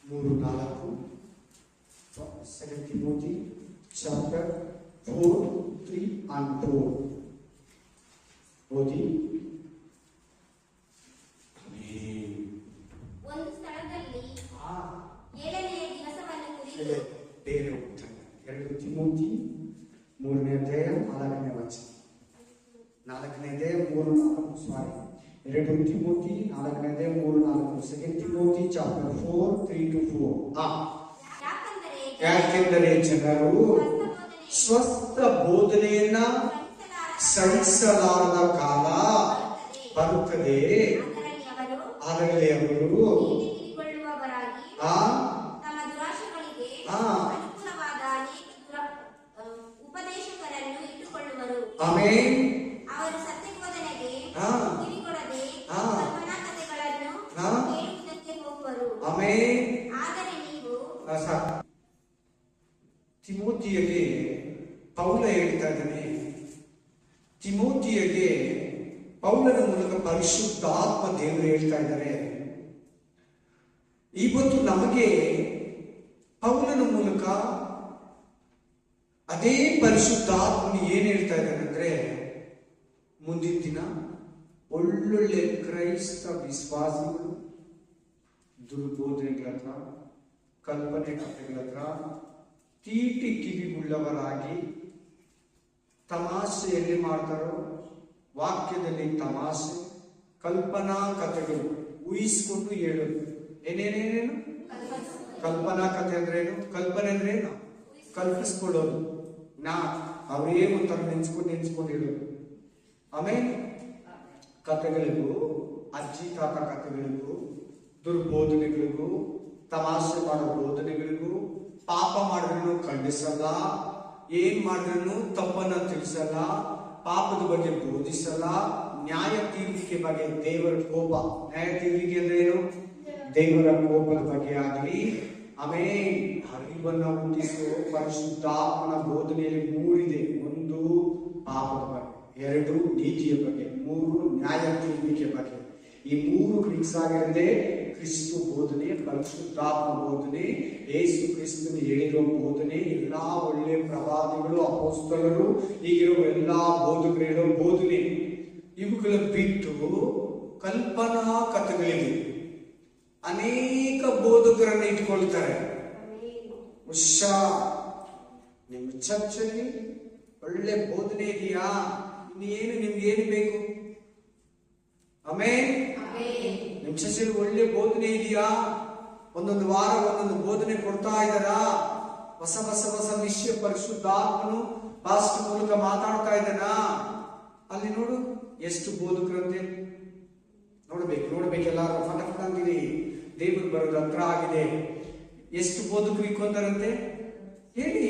3-4 2 Timothy chapter 4, 3 and 4 ಓದಿ. ಒಂದು ಸ್ಥಳದಲ್ಲಿ 7ನೇ ದಿವಸವನ್ನು ಕುರಿತು ಬೇರೆ ಉತ್ತರ 2 ತಿಮೋಥಿ 3ನೇ ಅಧ್ಯಾಯ 4ನೇ ವಚನ 4ನೇ ಅಧ್ಯಾಯ 3-4 ಸಾರಿ 2 ತಿಮೋಥಿ 4ನೇ ಅಧ್ಯಾಯ 3-4 2 ತಿಮೋಥಿ ಚಾಪ್ಟರ್ 4 3-4 ಯಾಕೆಂದರೆ ಜನರು ಸ್ವಸ್ಥ ಬೋಧನೆಯನ್ನ ಸಹಿಸಲಾರದ ಕಾಲ ಬರುತ್ತದೆ, ಅದರಲ್ಲಿ ಅವರು ಉಪದೇಶಕರನ್ನು ಇಟ್ಟುಕೊಳ್ಳುವರು. ಆಮೆನ್. ಅವರು ಸತ್ಯ ಬೋಧನೆಗೆ ಕಿವಿಗೊಡದೆ ಕಲ್ಪನಾ ಕಥೆಗಳನ್ನು ಕೇಳುವುದಕ್ಕೆ ಹೋಗುವರು. ಆಮೆನ್. ಆದರೆ ನೀವು ತಿಮೋಥಿಯಗೆ ಪೌಲ ಹೇಳ್ತಾ ಇದ್ದಾನೆ, ತಿಮೋಥಿಯಗೆ ಪೌಲನ ಮೂಲಕ ಪರಿಶುದ್ಧಾತ್ಮ ದೇವರು ಹೇಳ್ತಾ ಇದ್ದಾರೆ. ಇವತ್ತು ನಮಗೆ ಪೌಲನ ಮೂಲಕ ಅದೇ ಪರಿಶುದ್ಧಾತ್ಮ ಏನ್ ಹೇಳ್ತಾ ಇದ್ದಾನೆ ಅಂದ್ರೆ, ಮುಂದಿನ ದಿನ ಒಳ್ಳೊಳ್ಳೆ ಕ್ರೈಸ್ತ ವಿಶ್ವಾಸಿಗಳು ದುರ್ಬೋಧನೆಗಳ ಹತ್ರ, ಕಲ್ಪನೆ ಕಥೆಗಳ ಹತ್ರ ತೀಟಿ ಕಿವಿಗುಳ್ಳವರಾಗಿ ತಮಾಷೆಯಲ್ಲಿ ಮಾಡ್ತಾರೋ, ವಾಕ್ಯದಲ್ಲಿ ತಮಾಷೆ, ಕಲ್ಪನಾ ಕಥೆಗಳು ಊಹಿಸ್ಕೊಂಡು ಹೇಳೋದು. ಏನೇನೇನೇನು ಕಲ್ಪನಾ ಕಥೆ ಅಂದ್ರೇನು? ಕಲ್ಪನೆ ಅಂದ್ರೇನು? ಕಲ್ಪಿಸ್ಕೊಳ್ಳೋದು. ಅವರೇ ಒಂಥರ ನೆನ್ಸ್ಕೊಂಡು ಹೇಳೋದು. ಆಮೇಲೆ ಕಥೆಗಳಿಗೂ, ಅಜ್ಜಿ ತಾತ ಕಥೆಗಳಿಗೂ, ದುರ್ಬೋಧನೆಗಳಿಗೂ, ತಮಾಷೆ ಮಾಡೋ ಬೋಧನೆಗಳಿಗೂ, ಪಾಪ ಮಾಡಿದ್ರೂ ಖಂಡಿಸಲ್ಲ, ಏನ್ ಮಾಡಿದ್ರೂ ತಪ್ಪನ್ನ ತಿಳಿಸಲ್ಲ, ಪಾಪದ ಬಗ್ಗೆ ಬೋಧಿಸಲ್ಲ, ನ್ಯಾಯ ತೀರ್ವಿಕೆ ಬಗ್ಗೆ ದೇವರ ಕೋಪ, ನ್ಯಾಯ ತೀರ್ವಿಕೆ ಅಂದ್ರೆ ಏನು? ದೇವರ ಕೋಪದ ಬಗ್ಗೆ ಆಗಲಿ, ಆಮೇಲೆ ಅರಿವನ್ನ ಹುಟ್ಟಿಸುವ ಪರಿಶುದ್ಧಾತ್ಮನ ಬೋಧನೆಯಲ್ಲಿ 3 ಇದೆ. 1 ಪಾಪದ ಬಗ್ಗೆ, 2 ನೀತಿಯ ಬಗ್ಗೆ, 3 ನ್ಯಾಯ ತೀರ್ವಿಕೆ ಬಗ್ಗೆ. ಈ 3 ಫಿಕ್ಸ್ ಆಗಿರದೆ ಕ್ರಿಸ್ತು ಬೋಧನೆ, ಪರಿಶುದ್ಧಾತ್ಮ ಬೋಧನೆ, ಯೇಸು ಕ್ರಿಸ್ತನ ಹೇಳಿರೋ ಬೋಧನೆ, ಎಲ್ಲಾ ಒಳ್ಳೆ ಪ್ರವಾದಿಗಳು, ಅಪೊಸ್ತಲರು, ಈಗಿರೋ ಎಲ್ಲಾ ಬೋಧಕರು ಹೇಳೋ ಬೋಧನೆ, ಇವುಗಳ ಬಿಟ್ಟು ಕಲ್ಪನಾ ಕಥೆಗಳಿಗೆ ಅನೇಕ ಬೋಧಕರನ್ನು ಇಟ್ಕೊಳ್ತಾರೆ. ನಿಮ್ಮ ಚರ್ಚಲ್ಲಿ ಒಳ್ಳೆ ಬೋಧನೆ ಇದೆಯಾ? ಇನ್ನೇನು ನಿಮ್ಗೇನು ಬೇಕು? ಆಮೇನ್. ನಿಮ್ ಚರ್ಚಲ್ಲಿ ಒಳ್ಳೆ ಬೋಧನೆ ಇದೆಯಾ? ಒಂದೊಂದು ವಾರ ಒಂದೊಂದು ಬೋಧನೆ ಕೊಡ್ತಾ ಇದ್ದಾರಾ? ಹೊಸ ವಿಷಯ ಪರಿಶುದ್ಧಾತ್ಮನು ಪಾಸ್ಟ್ ಮೂಲಕ ಮಾತಾಡ್ತಾ ಇದ್ದಾನಾ? ಅಲ್ಲಿ ನೋಡು ಎಷ್ಟು ಬೋಧಕರಂತೆ. ನೋಡ್ಬೇಕು ಎಲ್ಲಾರು ಫಟಫಟಂಗಿರಿ. ದೇವರು ಬರೋದು ಹತ್ರ ಆಗಿದೆ. ಎಷ್ಟು ಬೋಧಕರು ಇಕ್ಕೊಂತಾರಂತೆ ಹೇಳಿ.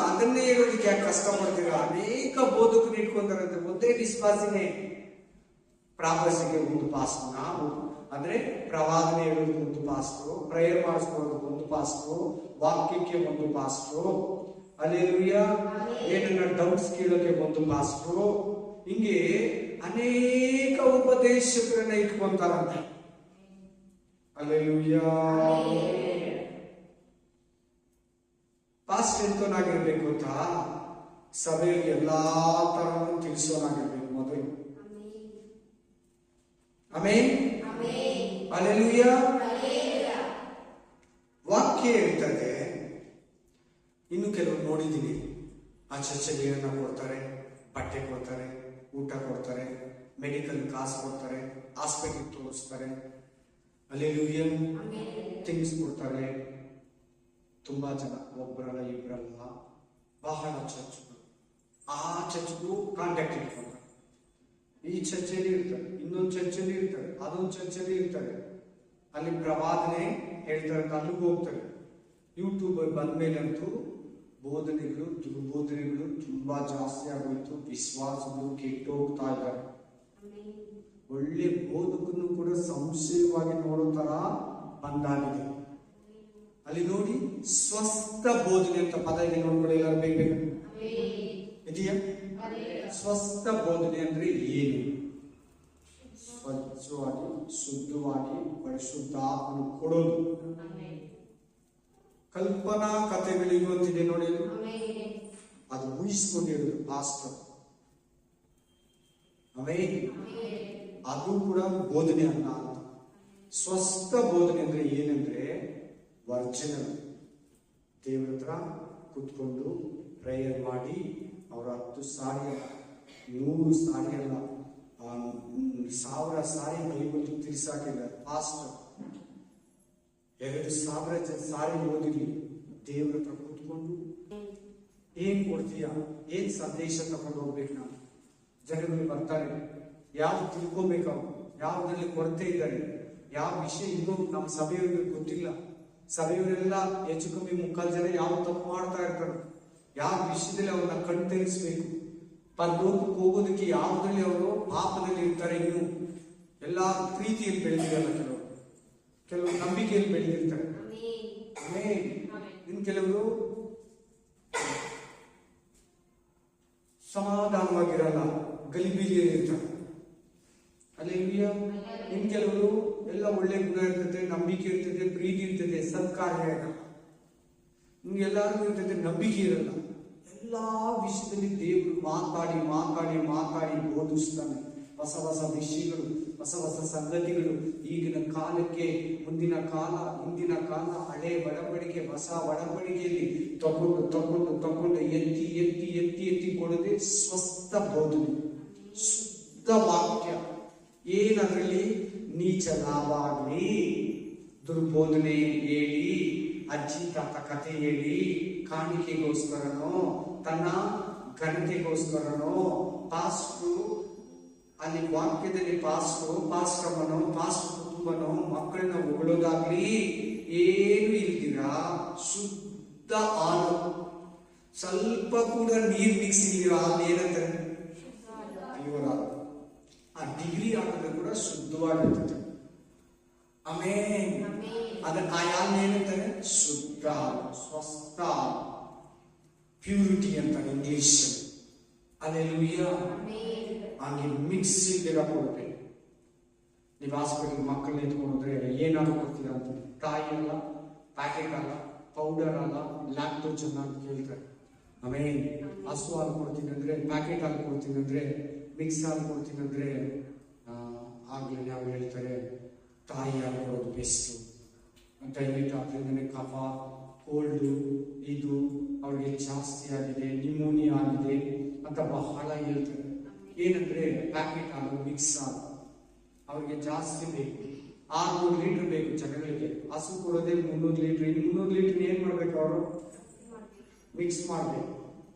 ಅದನ್ನೇ ಹೇಳೋದಕ್ಕೆ ಯಾಕೆ ಕಷ್ಟ ಪಡ್ತೀರಾ? ಅನೇಕ ಬೋಧಕರು ಇಟ್ಕೊಂತಾರಂತೆ. ಒಂದೇ ವಿಶ್ವಾಸಿನೇ. ಪ್ರಾಭಾಸಿಗೆ ಒಂದು ಪಾಸ್ಟು, ನಾವು ಅಂದ್ರೆ ಪ್ರವಾದನೆ ಹೇಳೋದು ಒಂದು ಪಾಸ್ಟು, ಪ್ರೇಯರ್ ಮಾಡಿಸ್ಕೊಳ್ಳೋದು ಒಂದು ಪಾಸ್ಟು, ವಾಕ್ಯಕ್ಕೆ ಒಂದು ಪಾಸ್ಟು, ಅಲ್ಲೇಲೂಯಾ, ಏನನ್ನ ಡೌಟ್ಸ್ ಕೇಳೋಕೆ ಒಂದು ಪಾಸ್ಟು, ಹಿಂಗೆ ಅನೇಕ ಉಪದೇಶಕರನ್ನ ಇಟ್ಕೊಂತಾರಂತ. ಅಲ್ಲೇಲೂಯಾ. ಪಾಸ್ಟ್ ಎಂತನಾಗಿರ್ಬೇಕು ಅಂತ ಸಭೆಯಲ್ಲಿ ಎಲ್ಲಾ ತರವನ್ನು ತಿಳಿಸೋನಾಗಿರ್ಬೇಕು ಮೊದಲು. ಆಮೆನ್. ಹಲ್ಲೆಲೂಯಾ. ವಾಕ್ಯ ಹೇಳ್ತದೆ. ಇನ್ನು ಕೆಲವರು ನೋಡಿದ್ದೀನಿ, ಆ ಚರ್ಚೆಗೆ ಏನನ್ನ ಕೊಡ್ತಾರೆ, ಬಟ್ಟೆ ಕೊಡ್ತಾರೆ, ಊಟ ಕೊಡ್ತಾರೆ, ಮೆಡಿಕಲ್ ಕಾಸು ಕೊಡ್ತಾರೆ, ಹಾಸ್ಪಿಟಲ್ ತೋರಿಸ್ತಾರೆ, ಹಲ್ಲೆಲೂಯಾ, ಥಿಂಗ್ಸ್ ಕೊಡ್ತಾರೆ. ತುಂಬಾ ಜನ, ಒಬ್ಬರಲ್ಲ ಇಬ್ಬರಲ್ಲ, ಬಹಳ ಚರ್ಚ್ಗಳು, ಆ ಚರ್ಚ್ಗೂ ಕಾಂಟ್ಯಾಕ್ಟ್ ಇಟ್ಕೊಂಡ್ರೆ ಈ ಚರ್ಚೆಯಲ್ಲಿ ಇರ್ತಾರೆ, ಇನ್ನೊಂದು ಚರ್ಚೆಯಲ್ಲಿ ಇರ್ತಾರೆ, ಅದೊಂದು ಚರ್ಚೆಯಲ್ಲಿ ಇರ್ತಾರೆ. ಅಲ್ಲಿ ಪ್ರವಾದನೆ ಹೇಳ್ತಾರೆ, ಅಲ್ಲಿಗೂ ಹೋಗ್ತಾರೆ. ಯೂಟ್ಯೂಬ್ ಬಂದ್ಮೇಲಂತೂ ಬೋಧನೆಗಳು, ದುರ್ಬೋಧನೆಗಳು ತುಂಬಾ ಜಾಸ್ತಿ ಆಗೋಯ್ತು. ವಿಶ್ವಾಸಗಳು ಕೆಟ್ಟು ಹೋಗ್ತಾ ಇದ್ದಾರೆ. ಒಳ್ಳೆ ಬೋಧಕನ್ನು ಕೂಡ ಸಂಶಯವಾಗಿ ನೋಡೋ ತರ ಬಂದಾಗಿದೆ. ಅಲ್ಲಿ ನೋಡಿ, ಸ್ವಸ್ಥ ಬೋಧನೆ ಅಂತ ಪದ ಇದೆ ನೋಡ್ಕೊಳ್ಳಿ. ಎಲ್ಲರೂ ಬೇಕು ಇದೆಯಾ? ಸ್ವಸ್ಥ ಬೋಧನೆ ಅಂದ್ರೆ ಏನು? ಸ್ವಚ್ಛವಾಗಿ ಶುದ್ಧವಾಗಿ ಪರಿಶುದ್ಧಾತ್ಮನು ಕೊಡೋದು. ಕಲ್ಪನಾ ಕಥೆಗಳಿಗೂ ಅಂತಿದೆ ನೋಡಿ, ಅದು ಊಹಿಸ್ಕೊಂಡು ಹೇಳುದು ಪಾಸ್ಟರ್. ಅದು ಕೂಡ ಬೋಧನೆ ಅಲ್ಲ ಅಂತ. ಸ್ವಸ್ಥ ಬೋಧನೆ ಅಂದ್ರೆ ಏನಂದ್ರೆ ವರ್ಜನಲ್ ದೇವರ ಹತ್ರ ಕುತ್ಕೊಂಡು ಪ್ರೇಯರ್ ಮಾಡಿ ಅವರ 10 ಸಾರಿ 100 ಸಾರಿ ಅಲ್ಲ 1000 ಸಾರಿ ಬೈಬಲ್ ತಿರ್ಸಾಕಿಲ್ಲ ಪಾಸ್ಟರ್. 2000 ಸಾರಿ ಓದಿರಿ ದೇವರ ಹತ್ರ ಕೂತ್ಕೊಂಡು ಏನ್ ಕೊಡ್ತೀಯಾ, ಏನ್ ಸಂದೇಶ ತಗೊಂಡು ಹೋಗ್ಬೇಕು, ನಾವು ಜನಗಳು ಬರ್ತಾರೆ, ಯಾವ್ದು ತಿಳ್ಕೋಬೇಕು, ಅವ್ರು ಯಾವ್ದ್ರಲ್ಲಿ ಕೊರತೆ ಇದ್ದಾರೆ, ಯಾವ ವಿಷಯ ಇನ್ನೂ ನಮ್ಮ ಸಭೆಯವರಿಗೆ ಗೊತ್ತಿಲ್ಲ. ಸಭೆಯವರೆಲ್ಲ ಹೆಚ್ಚು ಕಮ್ಮಿ 3/4 ಜನ ಯಾವ ತಪ್ಪು ಮಾಡ್ತಾ ಇರ್ತಾರೆ, ಯಾವ ವಿಷಯದಲ್ಲಿ ಅವ್ರನ್ನ ಕಣ್ತರಿಸ್ಬೇಕು, ಪರಲೋಕಕ್ಕೆ ಹೋಗೋದಕ್ಕೆ ಯಾವುದ್ರಲ್ಲಿ ಅವರು ಪಾಪದಲ್ಲಿ ಇರ್ತಾರೆ, ಇನ್ನು ಎಲ್ಲ ಪ್ರೀತಿಯಲ್ಲಿ ಬೆಳೆದಿರಲ್ಲ, ಕೆಲವರು ನಂಬಿಕೆಯಲ್ಲಿ ಬೆಳೆದಿರ್ತಾರೆ. ಇನ್ನು ಕೆಲವರು ಸಮಾಧಾನವಾಗಿರಲ್ಲ, ಗಲಿಬಿಲಿಯಲ್ಲಿ ಇರ್ತಾರೆ. ಅಲ್ಲೇಲಿಯಾ. ಇನ್ ಕೆಲವರು ಎಲ್ಲ ಒಳ್ಳೆ ಗುಣ ಇರ್ತದೆ, ನಂಬಿಕೆ ಇರ್ತದೆ, ಪ್ರೀತಿ ಇರ್ತದೆ, ಸತ್ಕಾರ್ಯ ಇರಲ್ಲ. ನಿಮ್ಗೆಲ್ಲರಿಗೂ ಇರ್ತದೆ, ನಂಬಿಕೆ ಇರಲ್ಲ. ಎಲ್ಲಾ ವಿಷಯದಲ್ಲಿ ದೇವರು ಮಾತಾಡಿ ಮಾತಾಡಿ ಮಾತಾಡಿ ಬೋಧಿಸ್ತಾನೆ. ಹೊಸ ಹೊಸ ವಿಷಯಗಳು, ಹೊಸ ಹೊಸ ಸಂಗತಿಗಳು, ಈಗಿನ ಕಾಲಕ್ಕೆ ಮುಂದಿನ ಕಾಲ, ಹಿಂದಿನ ಕಾಲ, ಹಳೆ ಒಡಂಬಡಿಕೆ, ಹೊಸ ಒಡಂಬಡಿಕೆಯಲ್ಲಿ ತಗೊಂಡು ತಗೊಂಡು ತಗೊಂಡು ಎತ್ತಿ ಎತ್ತಿ ಎತ್ತಿ ಎತ್ತಿ ಕೊಡದೆ ಸ್ವಸ್ಥ ಬೋಧನೆ, ಶುದ್ಧ ವಾಕ್ಯ. ಏನದ್ರಲ್ಲಿ ನೀಚ ಲಾಭ ಆಗ್ಲಿ, ದುರ್ಬೋಧನೆ ಹೇಳಿ, ಅಜ್ಜಿ ತಾತ ಕಥೆ ಹೇಳಿ, ಕಾಣಿಕೆಗೋಸ್ಕರನೋ ತನ್ನ ಘನತೆಗೋಸ್ಕರನೋ ಪಾಸ್ಟ್ರು ಅಲ್ಲಿ ವಾಕ್ಯದಲ್ಲಿ ಪಾಸ್ಟ್ರಮ್ಮನೋ ಪಾಸ್ಟ್ರ ಕುಟುಂಬನೋ ಮಕ್ಕಳನ್ನ ಹೊಗಳೋದಾಗ್ಲಿ ಏನು ಇಲ್ದಿರಾ, ಶುದ್ಧ ಹಾಲು, ಸ್ವಲ್ಪ ಕೂಡ ನೀರು ಮಿಕ್ಸ್ ಇಲ್ದಿರಾ, ಅದೇನಂತಾರೆ ಪ್ಯೂರ್ ಹಾಲು. ಆ ಡಿಗ್ರಿ ಹಾಕಿದ್ರೆ ಕೂಡ ಶುದ್ಧವಾಗಿರ್ತದೆ. ಆಮೇಲೆ ಅದನ್ನ ಆ ಯಾರು ಏನಂತಾರೆ, ಶುದ್ಧ ಹಾಲು, ಸ್ವಸ್ಥ ಹಾಲು, ಪ್ಯೂರಿಟಿ ಅಂತಾರೆ ಇಂಗ್ಲಿಷ್. ಅಲ್ಲೆಲ್ಲೂಯ್ಯ. ಹಾಗೆ ಮಿಕ್ಸ್ ಇಲ್ದಿರ ಕೊಡುತ್ತೆ. ನೀವು ಹಾಸ್ಪಿಟಲ್ ಮಕ್ಕಳನ್ನ ಎತ್ಕೊಂಡ್ರೆ ಏನಾದ್ರು ಕೊಡ್ತೀರಾ ಅಂತ, ತಾಯಿ ಅಲ್ಲ, ಪ್ಯಾಕೆಟ್ ಅಲ್ಲ, ಪೌಡರ್ ಅಲ್ಲ, ಲ್ಯಾಕ್ಟೋಜನ್ ಅಂತ ಕೇಳ್ತಾರೆ. ಆಮೇಲೆ ಹಸು ಹಾಲು ಕೊಡ್ತೀನಿ ಅಂದ್ರೆ, ಪ್ಯಾಕೆಟ್ ಹಾಲು ಕೊಡ್ತೀನಿ ಅಂದ್ರೆ, ಮಿಕ್ಸ್ ಹಾಲು ಕೊಡ್ತೀನಿ ಅಂದ್ರೆ ಆಗ್ಲೇ ನಾವು ಹೇಳ್ತಾರೆ ತಾಯಿ ಹಾಲು ಕೊಡೋದು ಬೆಸ್ಟು. ದಯವಿಟ್ಟು ಅದರಿಂದನೇ ಕಫ, ಕೋಲ್ಡು ಇದು ಅವ್ರಿಗೆ ಜಾಸ್ತಿ ಆಗಿದೆ, ನ್ಯೂಮೋನಿಯಾ ಆಗಿದೆ ಅಂತ ಬಹಳ ಹೇಳ್ತಾರೆ. ಏನಂದ್ರೆ ಪ್ಯಾಕೆಟ್ ಹಾಲು, ಮಿಕ್ಸ್ ಹಾಲು ಅವ್ರಿಗೆ ಜಾಸ್ತಿ ಬೇಕು. 600 ಲೀಟರ್ ಬೇಕು ಜನಗಳಿಗೆ. ಹಸು ಕೊಡೋದೇ 300 ಲೀಟರ್. 300 ಲೀಟರ್ ಏನ್ ಮಾಡ್ಬೇಕು, ಅವರು ಮಿಕ್ಸ್ ಮಾಡ್ಬೇಕು.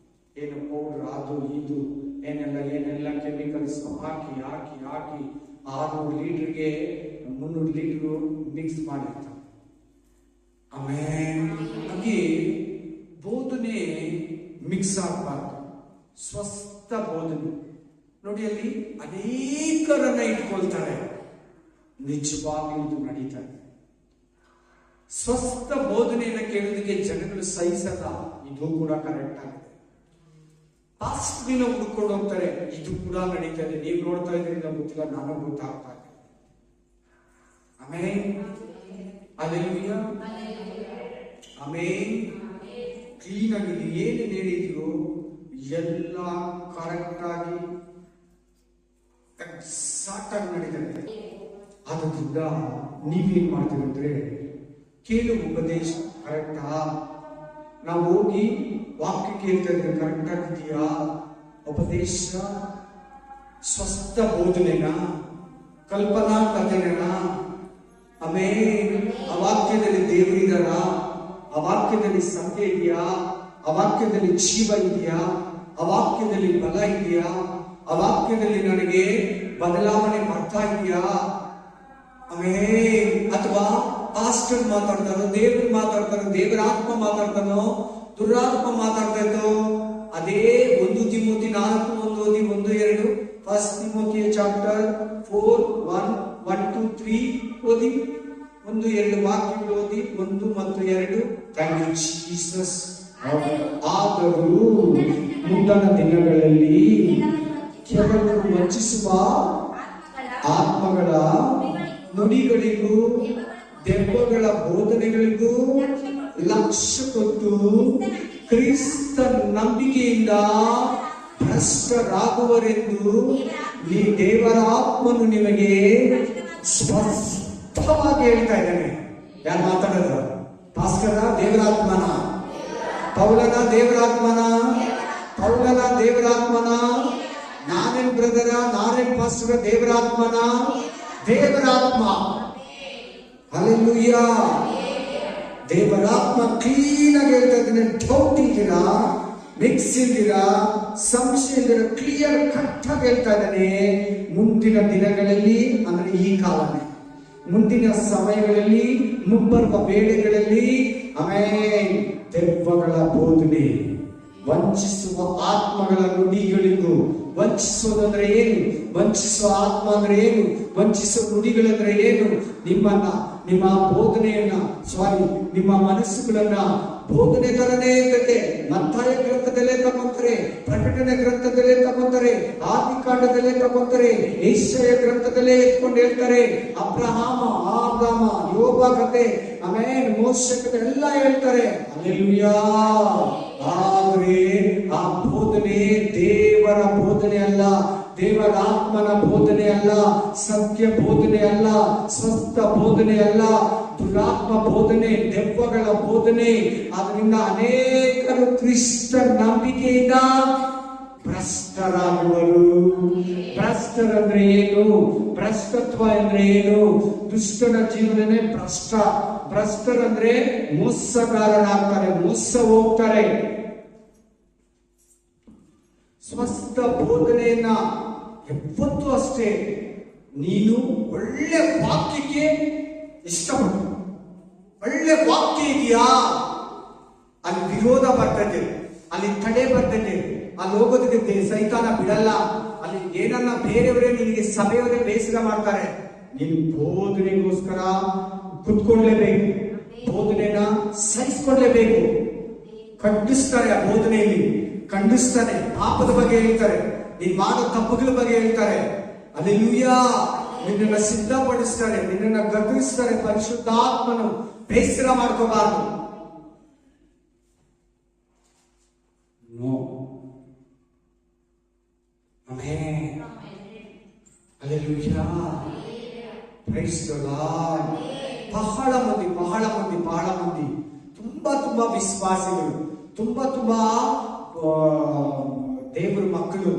ಏನು ಪೌಡರ್, ಅದು ಇದು ಏನೆಲ್ಲ ಕೆಮಿಕಲ್ಸ್ ಹಾಕಿ ಹಾಕಿ ಹಾಕಿ 600 ಲೀಟರ್ಗೆ 300 ಲೀಟರ್ ಮಿಕ್ಸ್ ಮಾಡಿರ್ತಾರೆ. ಆಮೇಲೆ ಹಾಗೆ ಬೋಧನೆ ಮಿಕ್ಸ್ ಆಗಬಾರ್ದು, ಸ್ವಸ್ಥ ಬೋಧನೆ. ನೋಡಿ, ಅಲ್ಲಿ ಅನೇಕರನ್ನ ಇಟ್ಕೊಳ್ತಾರೆ, ನಿಜವಾಗ್ಲೂ ಇದು ನಡೀತಾರೆ. ಸ್ವಸ್ಥ ಬೋಧನೆಯನ್ನು ಕೇಳೋದಕ್ಕೆ ಜನಗಳು ಸಹಿಸಲ್ಲ, ಇದು ಕೂಡ ಕರೆಕ್ಟ್ ಆಗಿದೆ. ಪಾಸ್ಟ್ರಿನ ಹುಡ್ಕೊಂಡು ಹೋಗ್ತಾರೆ, ಇದು ಕೂಡ ನಡೀತಾ ಇದೆ. ನೀವು ನೋಡ್ತಾ ಇದ್ರಿಂದ ಗೊತ್ತಿಲ್ಲ, ನನಗೆ ಗೊತ್ತಾಗ್ತಾ ಇದೆ. ಆಮೇಲೆ ಅಲ್ಲೆಲ್ಲೂಯ್ಯ. ಆಮೇಲೆ ಕ್ಲೀನ್ ಆಗಿದೆ, ಏನೇನು ಹೇಳಿದ್ರು ಎಲ್ಲ ಕರೆಕ್ಟ್ ಆಗಿ ಎಕ್ಸಾಕ್ಟ್ ಆಗಿ ನಡೀತಾರೆ. ಆದ್ರಿಂದ ನೀವೇನ್ ಮಾಡ್ತೀರಂದ್ರೆ, ಕೇಳು ಉಪದೇಶ ಕರೆಕ್ಟಾ, ನಾವು ಹೋಗಿ ವಾಕ್ಯ ಕೇಳ್ತಾ ಇದ್ರೆ ಕರೆಕ್ಟ್ ಆಗಿದೆಯಾ, ಉಪದೇಶ ಸ್ವಸ್ಥ ಬೋಧನೆನಾ, ಕಲ್ಪನಾ ಕಥೆನಾ, ಆಮೇಲೆ ಆ ವಾಕ್ಯದಲ್ಲಿ ದೇವರಿದಾರ, ಆ ವಾಕ್ಯದಲ್ಲಿ ಸತ್ಯ ಇದೆಯಾ, ಆ ವಾಕ್ಯದಲ್ಲಿ ಜೀವ ಇದೆಯಾ, ಆ ವಾಕ್ಯದಲ್ಲಿ ಬಲ ಇದೆಯಾ, ಆ ವಾಕ್ಯದಲ್ಲಿ ನನಗೆ ಬದಲಾವಣೆ ಮಾಡ್ತಾ ಇದೆಯಾ, ಆಮೇಲೆ ಅಥವಾ ಪಾಸ್ಟರ್ ಮಾತಾಡ್ತಾರೋ, ದೇವರು ಮಾತಾಡ್ತಾರೋ, ದೇವರ ಆತ್ಮ ಮಾತಾಡ್ತಾನೋ, ದುರಾತ್ಮ ಮಾತಾಡ್ತಾ ಇದ್ದೋ, ಅದೇ 1 ತಿಮೋತಿ 4:1 ಓದಿ, 1-2 1 ತಿಮೋತಿ ಚಾಪ್ಟರ್ 4:1-2-3 ಓದಿ, 1-2 ವಾಕ್ಯಗಳು ಓದಿ, 1 ಮತ್ತು 2. Thank you Jesus. ಆದರೂ ಮುಂದಿನ ದಿನಗಳಲ್ಲಿ ಕೆಲವರು ವಂಚಿಸುವ ಆತ್ಮಗಳ ನುಡಿಗಳಿಗೂ ದೆವ್ವಗಳ ಬೋಧನೆಗಳಿಗೂ ಲಕ್ಷ್ಯ ಕೊಟ್ಟು ಕ್ರಿಸ್ತ ನಂಬಿಕೆಯಿಂದ ಭ್ರಷ್ಟರಾಗುವರೆಂದು ಈ ದೇವರ ಆತ್ಮನು ನಿಮಗೆ ಸ್ಪಷ್ಟವಾಗಿ ಹೇಳ್ತಾ ಇದ್ದಾನೆ. ಯಾರು ಮಾತಾಡೋದು? ಭಾಸ್ಕರ ದೇವರಾತ್ಮನ, ಪೌಲನ ದೇವರಾತ್ಮನ, ಪೌಲನ ದೇವರಾತ್ಮನ, ನಾನೇನ್ ಬ್ರದರ, ನಾನೇನ್ ಪಾಸ್ಟರ, ದೇವರಾತ್ಮನ, ದೇವರಾತ್ಮ. ಹಲ್ಲೆಲೂಯಾ. ದೇವರಾತ್ಮ ಕ್ಲೀನ್ ಆಗಿ ಹೇಳ್ತಾ ಇದ್ದಾನೆ. ಡೌಟ್ ಇದ್ದೀರಾ, ಮಿಕ್ಸ್ ಇದ್ದೀರಾ, ಸಂಶಯ ಇದ್ದೀರಾ, ಕ್ಲಿಯರ್ ಕಟ್ ಆಗಿ ಹೇಳ್ತಾ ಇದ್ದಾನೆ. ಮುಂದಿನ ದಿನಗಳಲ್ಲಿ ಅಂದ್ರೆ ಈ ಕಾಲನೇ, ಮುಂದಿನ ಸಮಯಗಳಲ್ಲಿ, ಮುಂಬರುವ ವೇಳೆಗಳಲ್ಲಿ ಆಮೇಲೆ ದೆವ್ವಗಳ ಬೋಧನೆ, ವಂಚಿಸುವ ಆತ್ಮಗಳ ನುಡಿಗಳಿಗೂ. ವಂಚಿಸೋದಂದ್ರೆ ಏನು? ವಂಚಿಸುವ ಆತ್ಮ ಅಂದ್ರೆ ಏನು? ವಂಚಿಸುವ ನುಡಿಗಳಂದ್ರೆ ಏನು? ನಿಮ್ಮ ಬೋಧನೆಯನ್ನ ನಿಮ್ಮ ಮನಸ್ಸುಗಳನ್ನ ಬೋಧನೆ ತರನೇ ಇರ್ತದೆ. ಮತ್ತಾಯ ಗ್ರಂಥದಲ್ಲೇ ತಗೊಂತಾರೆ, ಪ್ರಕಟಣೆ ಗ್ರಂಥದಲ್ಲೇ ತಗೊಂತಾರೆ, ಆದಿಕಾಂಡದಲ್ಲೇ ತಗೊಂತಾರೆ, ಯೆಶಾಯ ಗ್ರಂಥದಲ್ಲೇ ಎತ್ಕೊಂಡು ಹೇಳ್ತಾರೆ. ಅಬ್ರಹಾಮ, ಯೋಬ ಕತೆ, ಆಮೇಲೆ ಮೋಶೆ ಕತೆ ಎಲ್ಲ ಹೇಳ್ತಾರೆ. ಹಲ್ಲೆಲೂಯಾ. ಆದ್ರೆ ಆ ಬೋಧನೆ ದೇವರ ಬೋಧನೆ ಅಲ್ಲ, ದೇವರ ಆತ್ಮನ ಬೋಧನೆ ಅಲ್ಲ, ಸತ್ಯ ಬೋಧನೆ ಅಲ್ಲ, ಸ್ವಸ್ಥ ಬೋಧನೆ ಅಲ್ಲ, ದುರಾತ್ಮ ಬೋಧನೆ, ದೆವ್ವಗಳ ಬೋಧನೆ. ಅದರಿಂದ ಅನೇಕರು ಕ್ರಿಸ್ತ ನಂಬಿಕೆಯಿಂದ ಭ್ರಷ್ಟರಾಗುವರು. ಭ್ರಷ್ಟರಂದ್ರೆ ಏನು? ಭ್ರಷ್ಟತ್ವ ಅಂದ್ರೆ ಏನು? ದುಷ್ಟನ ಜೀವನನೇ ಭ್ರಷ್ಟ. ಭ್ರಷ್ಟರಂದ್ರೆ ಮೋಸಗಾರರಾಗ್ತಾರೆ, ಮೋಸ ಹೋಗ್ತಾರೆ. ಸ್ವಸ್ಥ ಬೋಧನೆಯನ್ನ ಯಾವತ್ತೂ ಅಷ್ಟೇ ನೀನು ಒಳ್ಳೆ ವಾಕ್ಯಕ್ಕೆ ಇಷ್ಟಪಡು. ಒಳ್ಳೆ ವಾಕ್ಯ ಇದೆಯಾ, ಅಲ್ಲಿ ವಿರೋಧ ಬರ್ತದೆ, ಅಲ್ಲಿ ತಡೆ ಬರ್ತದೆ, ಅಲ್ಲಿ ಹೋಗೋದಕ್ಕೆ ಸೈತಾನ ಬಿಡಲ್ಲ. ಅಲ್ಲಿ ಏನನ್ನ ಬೇರೆಯವರೇ ನಿನಗೆ ಸಭೆಯವರೇ ಬೇಸರ ಮಾಡ್ತಾರೆ, ನೀನು ಬೋಧನೆಗೋಸ್ಕರ ಕುತ್ಕೊಳ್ಳೇಬೇಕು, ಬೋಧನೆನ ಸಹಿಸ್ಕೊಳ್ಳೇಬೇಕು. ಖಂಡಿಸ್ತಾರೆ, ಆ ಬೋಧನೆಯಲ್ಲಿ ಖಂಡಿಸ್ತಾನೆ, ಪಾಪದ ಬಗ್ಗೆ ಹೇಳ್ತಾರೆ, ನೀನ್ ಮಾಡೋ ತಪ್ಪುಗಳ ಬಗ್ಗೆ ಹೇಳ್ತಾರೆ. ಹಲ್ಲೆಲೂಯಾ. ನಿನ್ನನ್ನು ಸಿದ್ಧಪಡಿಸ್ತಾರೆ, ನಿನ್ನನ್ನು ಗದರಿಸ್ತಾರೆ. ಪರಿಶುದ್ಧಾತ್ಮನು ಬೇಸರ ಮಾಡ್ಕೋಬಾರ್ದು. ಹಲ್ಲೆಲೂಯಾ. Praise the Lord. ಬಹಳ ಮಂದಿ ತುಂಬಾ ವಿಶ್ವಾಸಿಗಳು, ತುಂಬಾ ದೇವರ ಮಕ್ಕಳು,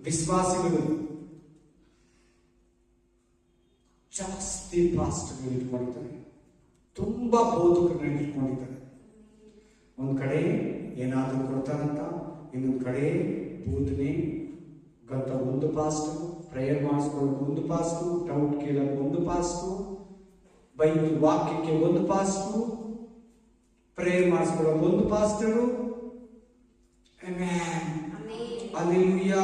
ವಿಶ್ವಾಸಿಗಳು ಜಾಸ್ತಿ ಪಾಸ್ಟರ್ಗಳು ಇಟ್ಕೊಂಡಿದ್ದಾರೆ, ತುಂಬಾ ಬೋಧಕರನ್ನ ಇಟ್ಕೊಂಡಿದ್ದಾರೆ. ಒಂದ್ ಕಡೆ ಏನಾದ್ರೂ ಕೊಡ್ತಾರಂತ, ಇನ್ನೊಂದ್ ಕಡೆ ಬೋಧನೆ ಗಂತ ಒಂದು ಪಾಸ್ಟರ್, ಪ್ರೇಯರ್ ಮಾಡಿಸ್ಕೊಳ್ಳೋಕೆ ಒಂದು ಪಾಸ್ಟರ್, ಡೌಟ್ ಕೇಳೋಕೆ ಒಂದು ಪಾಸ್ಟರ್, ಬೈಬಲ್ ವಾಕ್ಯಕ್ಕೆ ಒಂದು ಪಾಸ್ಟರ್, ಪ್ರೇಯರ್ ಮಾಡಿಸ್ಕೊಳ್ಳೋಕೆ ಒಂದು ಪಾಸ್ಟರು. ಹಲ್ಲೆಲೂಯಾ.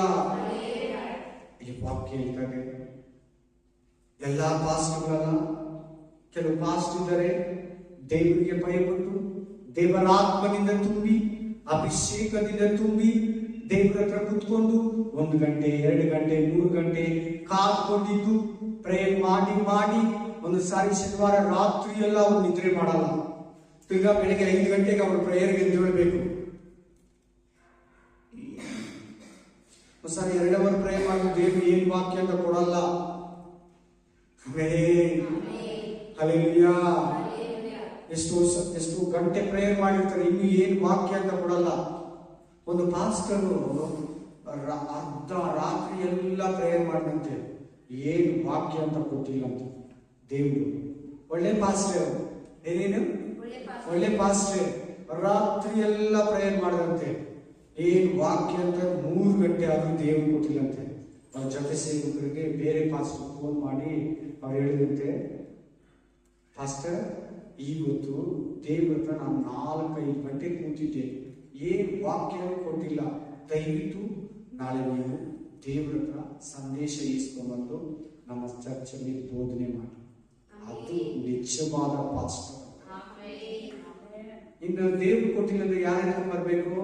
ಈ ವಾಕ್ಯ ಹೇಳ್ತಾರೆ, ಎಲ್ಲಾ ಪಾಸ್ಟರ್ಗಳಲ್ಲ, ಕೆಲವು ಪಾಸ್ಟರ್ ಇದ್ದಾರೆ ದೇವರಿಗೆ ಭಯಪಟ್ಟು, ದೇವರ ಆತ್ಮನಿಂದ ತುಂಬಿ, ಅಭಿಷೇಕದಿಂದ ತುಂಬಿ, ದೇವರ ಹತ್ರ ಕುತ್ಕೊಂಡು 1 ಗಂಟೆ 2 ಗಂಟೆ 3 ಗಂಟೆ ಕಾದ್ಕೊಂಡಿದ್ದು ಪ್ರೇಯರ್ ಮಾಡಿ ಒಂದು ಸಾರಿ ಶನಿವಾರ ರಾತ್ರಿ ಎಲ್ಲ ಅವ್ರು ನಿದ್ರೆ ಮಾಡಲ್ಲ. ತಿರ್ಗಾ ಬೆಳಿಗ್ಗೆ 5 ಗಂಟೆಗೆ ಅವ್ರು ಪ್ರೇಯರ್ಗೆ ಎದ್ದೇಳಬೇಕು. ಒಂದ್ಸಾರಿ 2 ಅವರ್ ಪ್ರೇಯರ್ ಮಾಡಿ ದೇವರು ಏನ್ ವಾಕ್ಯ ಅಂತ ಕೊಡಲ್ಲ. ಹಲ್ಲೆಲೂಯಾ. ಎಷ್ಟು ಗಂಟೆ ಪ್ರೇಯರ್ ಮಾಡಿರ್ತಾರೆ, ಇನ್ನು ಏನ್ ವಾಕ್ಯ ಅಂತ ಕೊಡಲ್ಲ. ಒಂದು ಪಾಸ್ಟರು ಅರ್ಧ ರಾತ್ರಿ ಎಲ್ಲ ಪ್ರೇಯರ್ ಮಾಡಿದಂತೆ, ಏನ್ ವಾಕ್ಯ ಅಂತ ಕೊಟ್ಟಿಲ್ಲ ಅಂತ ದೇವರು. ಒಳ್ಳೆ ಪಾಸ್ಟರ್, ಏನೇನು ಒಳ್ಳೆ ಪಾಸ್ಟರ್, ರಾತ್ರಿ ಎಲ್ಲ ಪ್ರೇಯರ್ ಮಾಡಿದಂತೆ, ಏನ್ ವಾಕ್ಯ ಅಂತ 3 ಗಂಟೆ ಆದ್ರೂ ದೇವರು ಕೊಟ್ಟಿಲ್ಲಂತೆ. ಅವ್ರ ಜೊತೆ ಸೇವಕರಿಗೆ ಬೇರೆ ಪಾಸ್ಟರ್ ಫೋನ್ ಮಾಡಿ ಅವ್ರು ಹೇಳಿದಂತೆ, ಪಾಸ್ಟರ್ ಇವತ್ತು ದೇವ್ರ ಹತ್ರ ನಾನು 4-5 ಗಂಟೆ ಕೂತಿದ್ದೆ, ಏನ್ ವಾಕ್ಯ ಕೊಟ್ಟಿಲ್ಲ, ದಯವಿಟ್ಟು ನಾಳೆ ನೀವು ದೇವ್ರ ಹತ್ರ ಸಂದೇಶ ಇಸ್ಕೊಂಡ್ಬಂದು ನಮ್ಮ ಚರ್ಚಲ್ಲಿ ಬೋಧನೆ ಮಾಡಿ. ಅದು ನಿಜವಾದ ಪಾಸ್ಟರ್. ಇನ್ನು ದೇವ್ರು ಕೊಟ್ಟಿಲ್ಲ ಅಂದ್ರೆ ಯಾರು ಎತ್ಕೊಂಡ್ ಬರ್ಬೇಕು?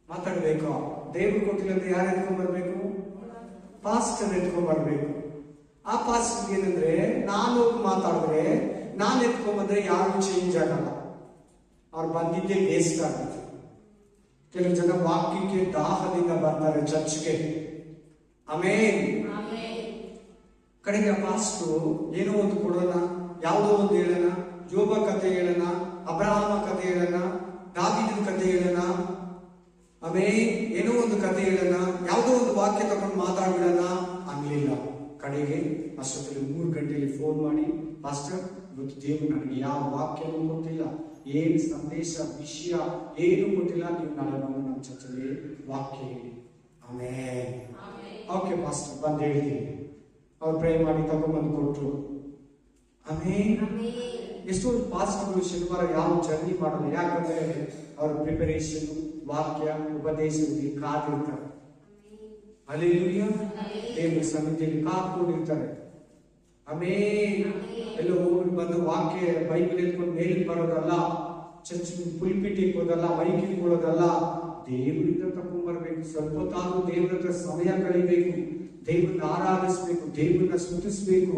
ಮಾತಾಡ್ಬೇಕು. ದೇವ್ರು ಕೊಟ್ಟಿಲ್ಲ ಅಂದ್ರೆ ಯಾರು ಎತ್ಕೊಂಡ್ ಬರ್ಬೇಕು? ಪಾಸ್ಟರ್ ಎತ್ಕೊಂಡ್ ಬರ್ಬೇಕು. ಆ ಪಾಸ್ಟ್ ಏನಂದ್ರೆ ನಾನು ಮಾತಾಡಿದ್ರೆ ನಾನು ಎತ್ಕೊಂಡ್ಬಂದ್ರೆ ಯಾರು ಚೇಂಜ್ ಆಗಲ್ಲ, ಅವ್ರು ಬಂದಿದ್ದೇ ವೇಸ್ಟ್ ಆಗುತ್ತೆ. ಕೆಲವು ಜನ ವಾಕ್ಯಕ್ಕೆ ದಾಹದಿಂದ ಬರ್ತಾರೆ ಚರ್ಚ್ಗೆ. ಆಮೇಲೆ ಕಡೆಗೆ ಪಾಸ್ಟು ಏನೋ ಒಂದು ಕೊಡೋಣ, ಯಾವುದೋ ಒಂದು ಹೇಳೋಣ, ಜೋಬ ಕಥೆ ಹೇಳೋಣ, ಅಬ್ರಹಾಮ ಕಥೆ ಹೇಳೋಣ, ದಾವೀದನ ಕಥೆ ಹೇಳೋಣ, ಆಮೇಲೆ ಏನೋ ಒಂದು ಕಥೆ ಹೇಳೋಣ, ಯಾವುದೋ ಒಂದು ವಾಕ್ಯ ತಗೊಂಡು ಮಾತಾಡೋಣ ಅನ್ಲಿಲ್ಲ. ಕಡೆಗೆ ಅಷ್ಟೊತ್ತಲ್ಲಿ 3 ಗಂಟೆಯಲ್ಲಿ ಫೋನ್ ಮಾಡಿ, ಪಾಸ್ಟರ್ ಇವತ್ತು ದೇವರು ನನಗೆ ಯಾವ ವಾಕ್ಯನೂ ಕೊಟ್ಟಿಲ್ಲ, ಏನು ಸಂದೇಶ ವಿಷಯ ಏನು ಕೊಟ್ಟಿಲ್ಲ, ನೀವು ನಾಳೆ ಬಂದು ನಮ್ಮ ಚರ್ಚಲ್ಲಿ ವಾಕ್ಯ ಹೇಳಿ. ಆಮೇಲೆ ಓಕೆ ಪಾಸ್ಟರ್ ಬಂದು ಹೇಳ್ತೀನಿ. ಅವ್ರು ಪ್ರೇ ಮಾಡಿ ತಗೊಂಡ್ಬಂದು ಕೊಟ್ರು. ಆಮೇಲೆ ಎಷ್ಟೊಂದು ಪಾಸ್ಟರ್ಗಳು ಶನಿವಾರ ಯಾವ ಜರ್ನಿ ಮಾಡಲ್ಲ, ಯಾಕಂದ್ರೆ ಅವ್ರ ಪ್ರಿಪರೇಷನ್ ವಾಕ್ಯ ಉಪದೇಶದಲ್ಲಿ ಕಾದಿರ್ತಾರೆ. ಹಲ್ಲೆಲೂಯಾ. ದೇವರ ಸನ್ನಿಧಿಯಲ್ಲಿ ಕಾಕೊಂಡಿರ್ತಾರೆ. ಆಮೇಲೆ ಎಲ್ಲ ಹೋಗಿ ಬಂದು ವಾಕ್ಯ ಬೈಬಲ್ ಎತ್ಕೊಂಡು ಮೇಲಿಗೆ ಬರೋದಲ್ಲ, ಚರ್ಚ್ ಪುಲ್ಪಿಟ್ ಇಕ್ಕೋದಲ್ಲ, ಮೈಕ್ ಇಟ್ಕೊಳ್ಳೋದಲ್ಲ, ದೇವರಿಂದ ತಗೊಂಡ್ಬರ್ಬೇಕು. ಸ್ವಲ್ಪ ತಾನು ದೇವರ ಹತ್ರ ಸಮಯ ಕಳಿಬೇಕು, ದೇವರನ್ನ ಆರಾಧಿಸ್ಬೇಕು, ದೇವರನ್ನ ಸ್ತುತಿಸ್ಬೇಕು.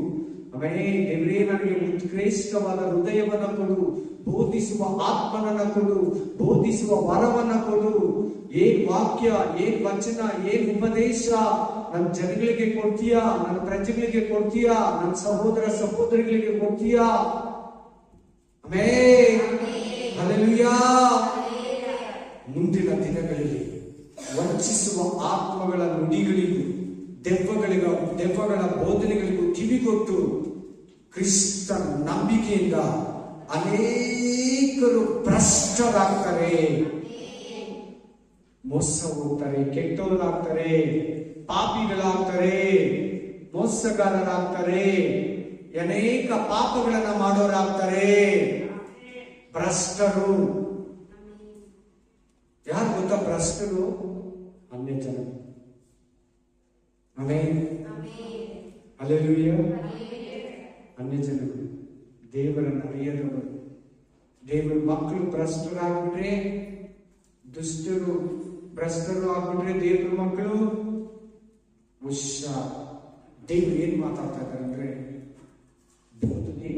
ಆಮೇಲೆ ದೇವರೇ ನನಗೆ ಉತ್ಕೃಷ್ಟವಾದ ಹೃದಯವನ್ನ ಕೊಡು, ಬೋಧಿಸುವ ಆತ್ಮನನ್ನ ಕೊಡು, ಬೋಧಿಸುವ ವರವನ್ನ ಕೊಡು. ಏನ್ ವಾಕ್ಯ, ಏನ್ ವಚನ, ಏನ್ ಉಪದೇಶ ನನ್ನ ಜನಗಳಿಗೆ ಕೊಡ್ತೀಯಾ, ನನ್ನ ಪ್ರಜೆಗಳಿಗೆ ಕೊಡ್ತೀಯಾ, ನನ್ನ ಸಹೋದರ ಸಹೋದರಿಗಳಿಗೆ ಕೊಡ್ತೀಯಾ. ಆಮೆನ್. ಹಲ್ಲೆಲೂಯಾ. ಮುಂದಿನ ದಿನಗಳಲ್ಲಿ ವಂಚಿಸುವ ಆತ್ಮಗಳ ನುಡಿಗಳಿಗೂ ದೆವ್ವಗಳ ಬೋಧನೆಗಳಿಗೂ ಕಿವಿಗೊಟ್ಟು ಕ್ರಿಸ್ತ ನಂಬಿಕೆಯಿಂದ ಅನೇಕರು ಭ್ರಷ್ಟರಾಗ್ತಾರೆ, ಮೋಸ ಹೋಗ್ತಾರೆ, ಕೆಟ್ಟವರಾಗ್ತಾರೆ, ಪಾಪಿಗಳಾಗ್ತಾರೆ, ಮೋಸಗಾರರಾಗ್ತಾರೆ, ಅನೇಕ ಪಾಪಗಳನ್ನ ಮಾಡೋರಾಗ್ತಾರೆ, ಭ್ರಷ್ಟರು. ಯಾರು ಗೊತ್ತಾ ಭ್ರಷ್ಟರು? ಅನ್ಯ ಜನ. ಆಮೆನ್. ಹಲ್ಲೆಲೂಯಾ. ಅನ್ಯ ಜನಗಳು, ದೇವರನ್ನು ಅರಿಯದವರು. ದೇವರ ಮಕ್ಕಳು ಭ್ರಷ್ಟರಾಗ್ಬಿಟ್ರೆ, ದುಷ್ಟರು ಭ್ರಷ್ಟರು ಆಗ್ಬಿಟ್ರೆ ದೇವರ ಮಕ್ಕಳು ಹುಷಾರ್. ದೇವ್ರು ಏನ್ ಮಾತಾಡ್ತಾ ಇದ್ದಾರೆ ಅಂದ್ರೆ, ಬೋಧನೆ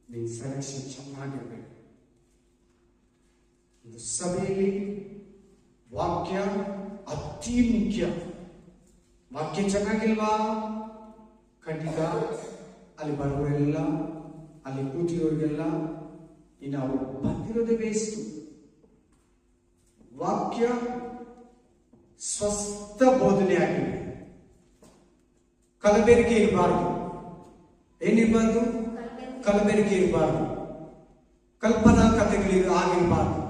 ನಿನ್ ಸೆಲೆಕ್ಷನ್ ಚೆನ್ನಾಗಿರ್ಬೇಕು. ಒಂದು ಸಭೆಯಲ್ಲಿ ವಾಕ್ಯ ಅತಿ ಮುಖ್ಯ. ವಾಕ್ಯ ಚೆನ್ನಾಗಿಲ್ವಾ, ಖಂಡಿತ ಅಲ್ಲಿ ಬರೋರೆಲ್ಲ, ಅಲ್ಲಿ ಕೂತಿರೋರಿಗೆಲ್ಲ ಇನ್ನು ಅವರು ಬಂದಿರೋದೇ ವೇಸ್ಟು. ವಾಕ್ಯ ಸ್ವಸ್ಥ ಬೋಧನೆ ಆಗಿದೆ. ಕಲಬೆರಕೆ ಇರಬಾರ್ದು. ಏನಿರಬಾರ್ದು? ಕಲಬೆರಕೆ ಇರಬಾರ್ದು. ಕಲ್ಪನಾ ಕಥೆಗಳು ಆಗಿರಬಾರ್ದು.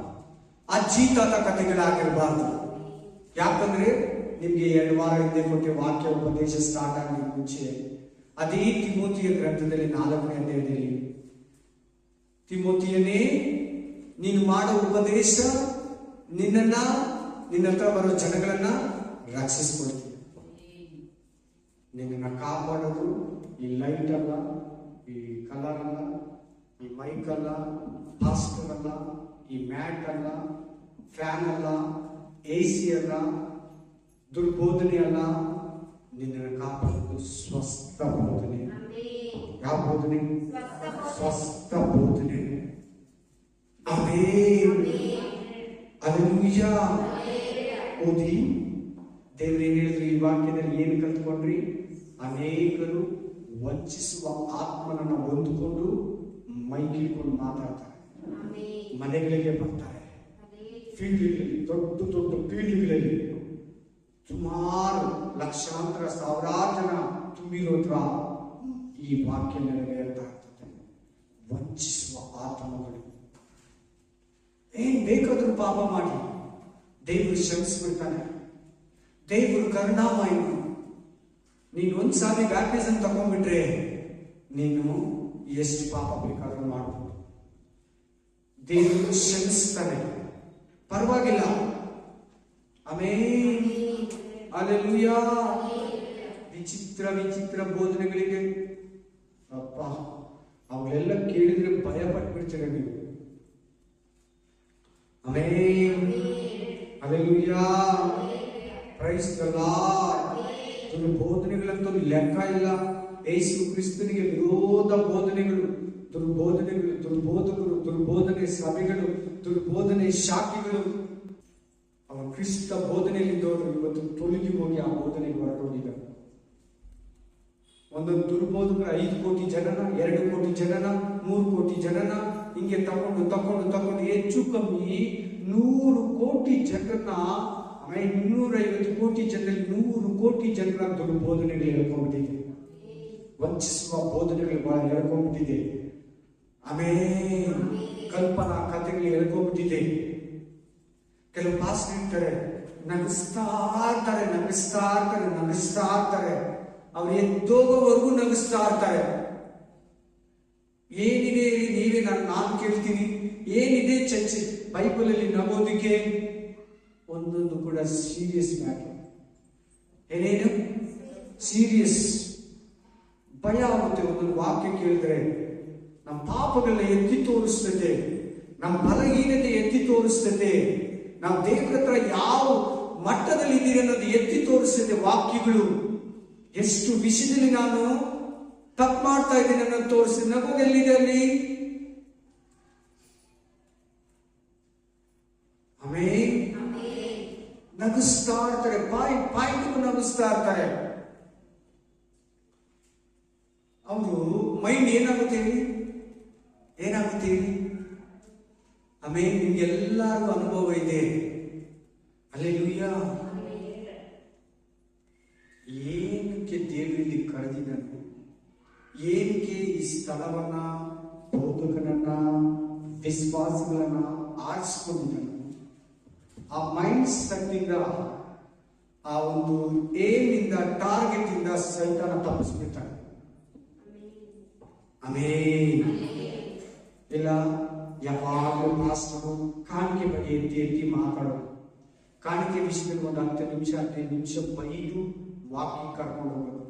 ಅಜ್ಜಿ ತಾತ ಕಥೆಗಳಾಗಿರಬಾರ್ದು. ಯಾಕಂದ್ರೆ ನಿಮ್ಗೆ 2 ವಾರ ಹಿಂದೆ ಕೊಟ್ಟೆ ವಾಕ್ಯ ಉಪದೇಶ ಸ್ಟಾರ್ಟ್ ಆಗಿ ಮುಂಚೆ ಅದೇ ತಿಮೋತಿಯ ಗ್ರಂಥದಲ್ಲಿ 4ನೇ ಅಧ್ಯಾಯದಲ್ಲಿ, ತಿಮೋತಿಯನೇ, ನೀನು ಮಾಡೋ ಉಪದೇಶ ನಿನ್ನ ಹತ್ರ ಬರೋ ಜನಗಳನ್ನ ರಕ್ಷಿಸ್ಕೊಳ್ತೀನಿ. ನಿನ್ನ ಕಾಪಾಡೋದು ಈ ಲೈಟ್ ಅಲ್ಲ, ಈ ಕಲರ್ ಅಲ್ಲ, ಈ ಮೈಕ್ ಅಲ್ಲ, ಪಾಸ್ಟರ್ ಅಲ್ಲ, ಈ ಮ್ಯಾಟ್ ಅಲ್ಲ, ಫ್ಯಾನ್ ಅಲ್ಲ, AC ಅಲ್ಲ, ದುರ್ಬೋಧನೆ ಅಲ್ಲ. ನಿನ್ನನ್ನು ಕಾಪಾಡೋದು ಸ್ವಸ್ಥ ಬೋಧನೆ. ಯಾವ ಬೋಧನೆ? ಸ್ವಸ್ಥ ಬೋಧನೆ. ಆಮೆನ್. ಹಲ್ಲೆಲೂಯಾ. ಓದಿ, ದೇವರು ಏನ್ ಹೇಳಿದ್ರು ಈ ವಾಕ್ಯದಲ್ಲಿ? ಏನು ಕಲ್ತ್ಕೊಂಡ್ರಿ? ಅನೇಕರು ವಂಚಿಸುವ ಆತ್ಮನನ್ನ ಹೊಂದಿಕೊಂಡು ಮೈಗಿಳ್ಕೊಂಡು ಮಾತಾಡ್ತಾರೆ, ಮನೆಗಳಿಗೆ ಬರ್ತಾರೆ, ಫೀಲ್ಡ್ಗಳಲ್ಲಿ, ದೊಡ್ಡ ದೊಡ್ಡ ಫೀಲ್ಡ್ಗಳಲ್ಲಿ ಸುಮಾರು ಲಕ್ಷಾಂತರ ಸಾವಿರಾರು ಜನ ತುಂಬಿರೋದ್ರ ಈ ವಾಕ್ಯ ನೆರವೇರ್ತಾ ಇರ್ತದೆ. ವಂಚಿಸುವ ಆತ್ಮಗಳು ಏನ್ ಬೇಕಾದ್ರೂ ಪಾಪ ಮಾಡಿ ದೇವರು ಕ್ಷಮಿಸ್ಬಿಡ್ತಾನೆ. ದೇವರು ಕರುಣಾಮಯ. ನೀನು ಒಂದ್ಸಾರಿ ಬ್ಯಾಪ್ಟಿಸಮ್ ತಗೊಂಡ್ಬಿಟ್ರೆ ನೀನು ಎಷ್ಟು ಪಾಪ ಬೇಕಾದ್ರೂ ಮಾಡಬಹುದು. ದೇವರು ಕ್ಷಮಿಸ್ತಾನೆ, ಪರವಾಗಿಲ್ಲ. ಆಮೆನ್. ಹಲ್ಲೆಲೂಯಾ. ವಿಚಿತ್ರ ಬೋಧನೆಗಳಿಗೆ ಅಪ್ಪ ಅವೆಲ್ಲ ಕೇಳಿದ್ರೆ ಭಯ ಪಟ್ಬಿಡ್ತೀರ ನೀವು. Amen. Hallelujah. Praise the Lord. ಬೋಧನೆಗಳಂತೂ ಲೆಕ್ಕ ಇಲ್ಲ. ಯೇಸು ಕ್ರಿಸ್ತನಿಗೆ ವಿರೋಧ ಬೋಧನೆಗಳು, ದುರ್ಬೋಧಕರು, ದುರ್ಬೋಧನೆ ಸಭೆಗಳು, ದುರ್ಬೋಧನೆ ಶಾಖೆಗಳು, ಅವರ ಕ್ರಿಸ್ತ ಬೋಧನೆಯಲ್ಲಿದ್ದವರು ಇವತ್ತು ತೊಲಗಿ ಹೋಗಿ ಆ ಬೋಧನೆಗೆ ಹೊರಟೋಗಿದ್ದಾರೆ. ಒಂದೊಂದು ದುರ್ಬೋಧಕರು 5 ಕೋಟಿ ಜನನ, 2 ಕೋಟಿ ಜನನ, 3 ಕೋಟಿ ಜನನ ಹಿಂಗೆ ತಕೊಂಡು ಹೆಚ್ಚು ಕಮ್ಮಿ 100 ಕೋಟಿ ಜನರನ್ನ, ಆಮೇಲೆ 250 ಕೋಟಿ ಜನರಲ್ಲಿ 100 ಕೋಟಿ ಜನರ ದುರ್ಬೋಧನೆಗಳು ಹೇಳ್ಕೊಂಡ್ಬಿಟ್ಟಿದೆ. ವಂಚಿಸುವ ಬೋಧನೆಗಳು ಬಹಳ ಹೇಳ್ಕೊಂಡ್ಬಿಟ್ಟಿದೆ. ಆಮೇಲೆ ಕಲ್ಪನಾ ಕಥೆಗಳು ಹೇಳ್ಕೊಂಡ್ಬಿಟ್ಟಿದೆ. ಕೆಲವು ಪಾಸ್ಟರ್ ಇರ್ತಾರೆ, ನಗಿಸ್ತಾ ಇರ್ತಾರೆ, ಅವ್ರು ಎದ್ದೋಗೋವರೆಗೂ ನಗಿಸ್ತಾ ಇರ್ತಾರೆ. ಏನಿದೆ ಹೇಳಿ ನೀವೇ, ನಾನು ಕೇಳ್ತೀನಿ, ಏನಿದೆ ಚರ್ಚೆ ಬೈಬಲ್ ಅಲ್ಲಿ ನಗೋದಿಕ್ಕೆ? ಒಂದೊಂದು ಕೂಡ ಸೀರಿಯಸ್ ಮ್ಯಾಟರ್. ಏನೇನು ಸೀರಿಯಸ್, ಭಯ ಆಗುತ್ತೆ. ಒಂದೊಂದು ವಾಕ್ಯ ಕೇಳಿದ್ರೆ ನಮ್ಮ ಪಾಪಗಳನ್ನ ಎತ್ತಿ ತೋರಿಸ್ತದೆ, ನಮ್ಮ ಬಲಹೀನತೆ ಎತ್ತಿ ತೋರಿಸ್ತದೆ, ನಾವು ದೇವರ ಹತ್ರ ಯಾವ ಮಟ್ಟದಲ್ಲಿ ಇದ್ದೀರಿ ಅನ್ನೋದು ಎತ್ತಿ ತೋರಿಸ್ತದೆ ವಾಕ್ಯಗಳು. ಎಷ್ಟು ವಿಷಯದಲ್ಲಿ ನಾನು ತಪ್ಪು ಮಾಡ್ತಾ ಇದ್ದೀನಿ ಅನ್ನೋದು ತೋರಿಸ್ತದೆ. ನಗೋದೆಲ್ಲಿದೆ ಅಲ್ಲಿ? ಆಮೇಲೆ ನಗಿಸ್ತಾ ಇರ್ತಾರೆ, ಬಾಯಿಗೂ ನಗಿಸ್ತಾ ಇರ್ತಾರೆ. ಅವರು ಮೈಂಡ್ ಏನಾಗುತ್ತೆ ಹೇಳಿ? ಆಮೇಲೆ ನಿಮ್ಗೆಲ್ಲರಿಗೂ ಅನುಭವ ಇದೆ. ಹಲ್ಲೆಲೂಯ. ಏನಕ್ಕೆ ದೇವರಲ್ಲಿ ಕರೆದಿದ್ದಾನೆ? ಏನಕ್ಕೆ ಈ ಸ್ಥಳವನ್ನ, ಬೋಧಕನನ್ನ, ವಿಶ್ವಾಸಗಳನ್ನ ಆರಿಸ್ಕೊಂಡಿದ್ದಾನೆ? ಆ ಮೈಂಡ್ ಸೆಟ್ ಇಂದ, ಆ ಒಂದು ಏಮ್ ಇಂದ, ಟಾರ್ಗೆಟ್ ಇಂದ ಸೈತಾನ ತಪ್ಪಿಸ್ಬಿಡ್ತಾನೆ. ಆಮೇಲೆ ಇಲ್ಲ, ಯಾವಾಗಲೂ ಮಾಸ್ತರು ಕಾಣಿಕೆ ಬಗ್ಗೆ ಎತ್ತಿ ಮಾತಾಡೋದು. ಕಾಣಿಕೆ ವಿಷಯದಲ್ಲಿ ಒಂದು 10 ನಿಮಿಷ ಬೈದು ವಾಕ್ಯ ಕರ್ಕೊಂಡು ಹೋಗೋದು.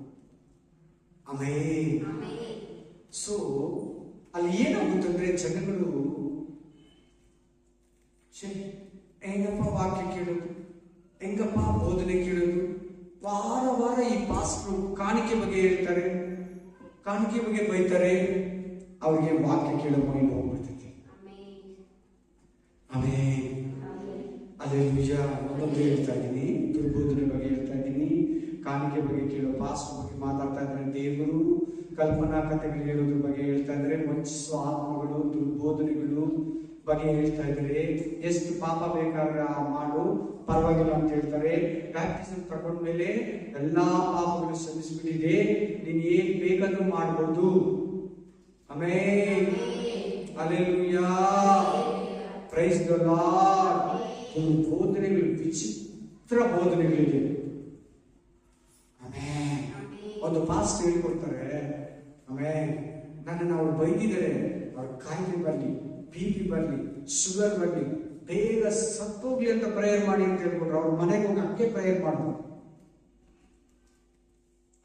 ಆಮೇಲೆ ಸೊ ಅಲ್ಲಿ ಏನಾಗುತ್ತಂದ್ರೆ, ಜನಗಳು ಹೆಂಗಪ್ಪ ವಾಕ್ಯ ಕೇಳೋದು, ಹೆಂಗಪ್ಪ ಬೋಧನೆ ಕೇಳೋದು, ವಾರ ಈ ಪಾಸ್ಟರು ಕಾಣಿಕೆ ಬಗ್ಗೆ ಹೇಳ್ತಾರೆ, ಕಾಣಿಕೆ ಬಗ್ಗೆ ಬೈತಾರೆ, ಅವ್ರಿಗೆ ವಾಕ್ಯ ಕೇಳೋ ಮೈಂಡ್ ಹೋಗ್ಬಿಡ್ತೈತಿ. ಆಮೇಲೆ ಅದೇ ನಿಜ. ಒಂದೊಂದು ಹೇಳ್ತಾ ಇದ್ದೀನಿ, ದುರ್ಬೋಧನೆ ಬಗ್ಗೆ ಹೇಳ್ತಾ ಇದ್ದೀನಿ, ಕಾಣಿಕೆ ಬಗ್ಗೆ ಕೇಳೋ ಪಾಸ್ಟರ್ ಬಗ್ಗೆ ಮಾತಾಡ್ತಾ ಇದ್ದಾರೆ, ದೇವರು ಕಲ್ಪನಾ ಕಥೆಗಳು ಹೇಳೋದ್ರ ಬಗ್ಗೆ ಹೇಳ್ತಾ ಇದ್ದಾರೆ, ವಂಚಿಸುವ ಆತ್ಮಗಳು, ದುರ್ಬೋಧನೆಗಳು ಬಗ್ಗೆ ಹೇಳ್ತಾ ಇದ್ದಾರೆ. ಎಷ್ಟು ಪಾಪ ಬೇಕಾದ್ರೆ ಮಾಡು, ಪರವಾಗಿಲ್ಲ ಅಂತ ಹೇಳ್ತಾರೆ. ಬ್ಯಾಪ್ಟಿಸಮ್ ತಗೊಂಡ್ಮೇಲೆ ಎಲ್ಲಾ ಪಾಪಗಳು ಶ್ರಮಿಸ್ಬಿಟ್ಟಿದೆ, ನೀನ್ ಏನ್ ಬೇಕಾದ್ರೂ ಮಾಡ್ಬೋದು. ಆಮೇಲೆ ಹಲ್ಲೆಲೂಯಾ, ಪ್ರೈಸ್ ದ ಲಾರ್ಡ್. ಬೋಧನೆಗಳು, ವಿಚಿತ್ರ ಬೋಧನೆಗಳಿದೆ. ಆಮೇಲೆ ಒಂದು ಪಾಸ್ಟ್ ಹೇಳ್ಕೊಡ್ತಾರೆ, ಆಮೇಲೆ ನನ್ನನ್ನು ಅವ್ರು ಬೈದಿದ್ದಾರೆ, ಅವ್ರ ಕಾಯಿಲೆ ಬರಲಿ, BP ಬರಲಿ, ಶುಗರ್ ಬರಲಿ, ಬೇಗ ಸತ್ತೋಗ್ಲಿ ಅಂತ ಪ್ರೇಯರ್ ಮಾಡಿ ಅಂತ ಹೇಳ್ಕೊಟ್ರು. ಅವ್ರ ಮನೆಗೆ ಹೋಗಿ ಹಂಗೆ ಪ್ರೇಯರ್ ಮಾಡಿದ್ರು.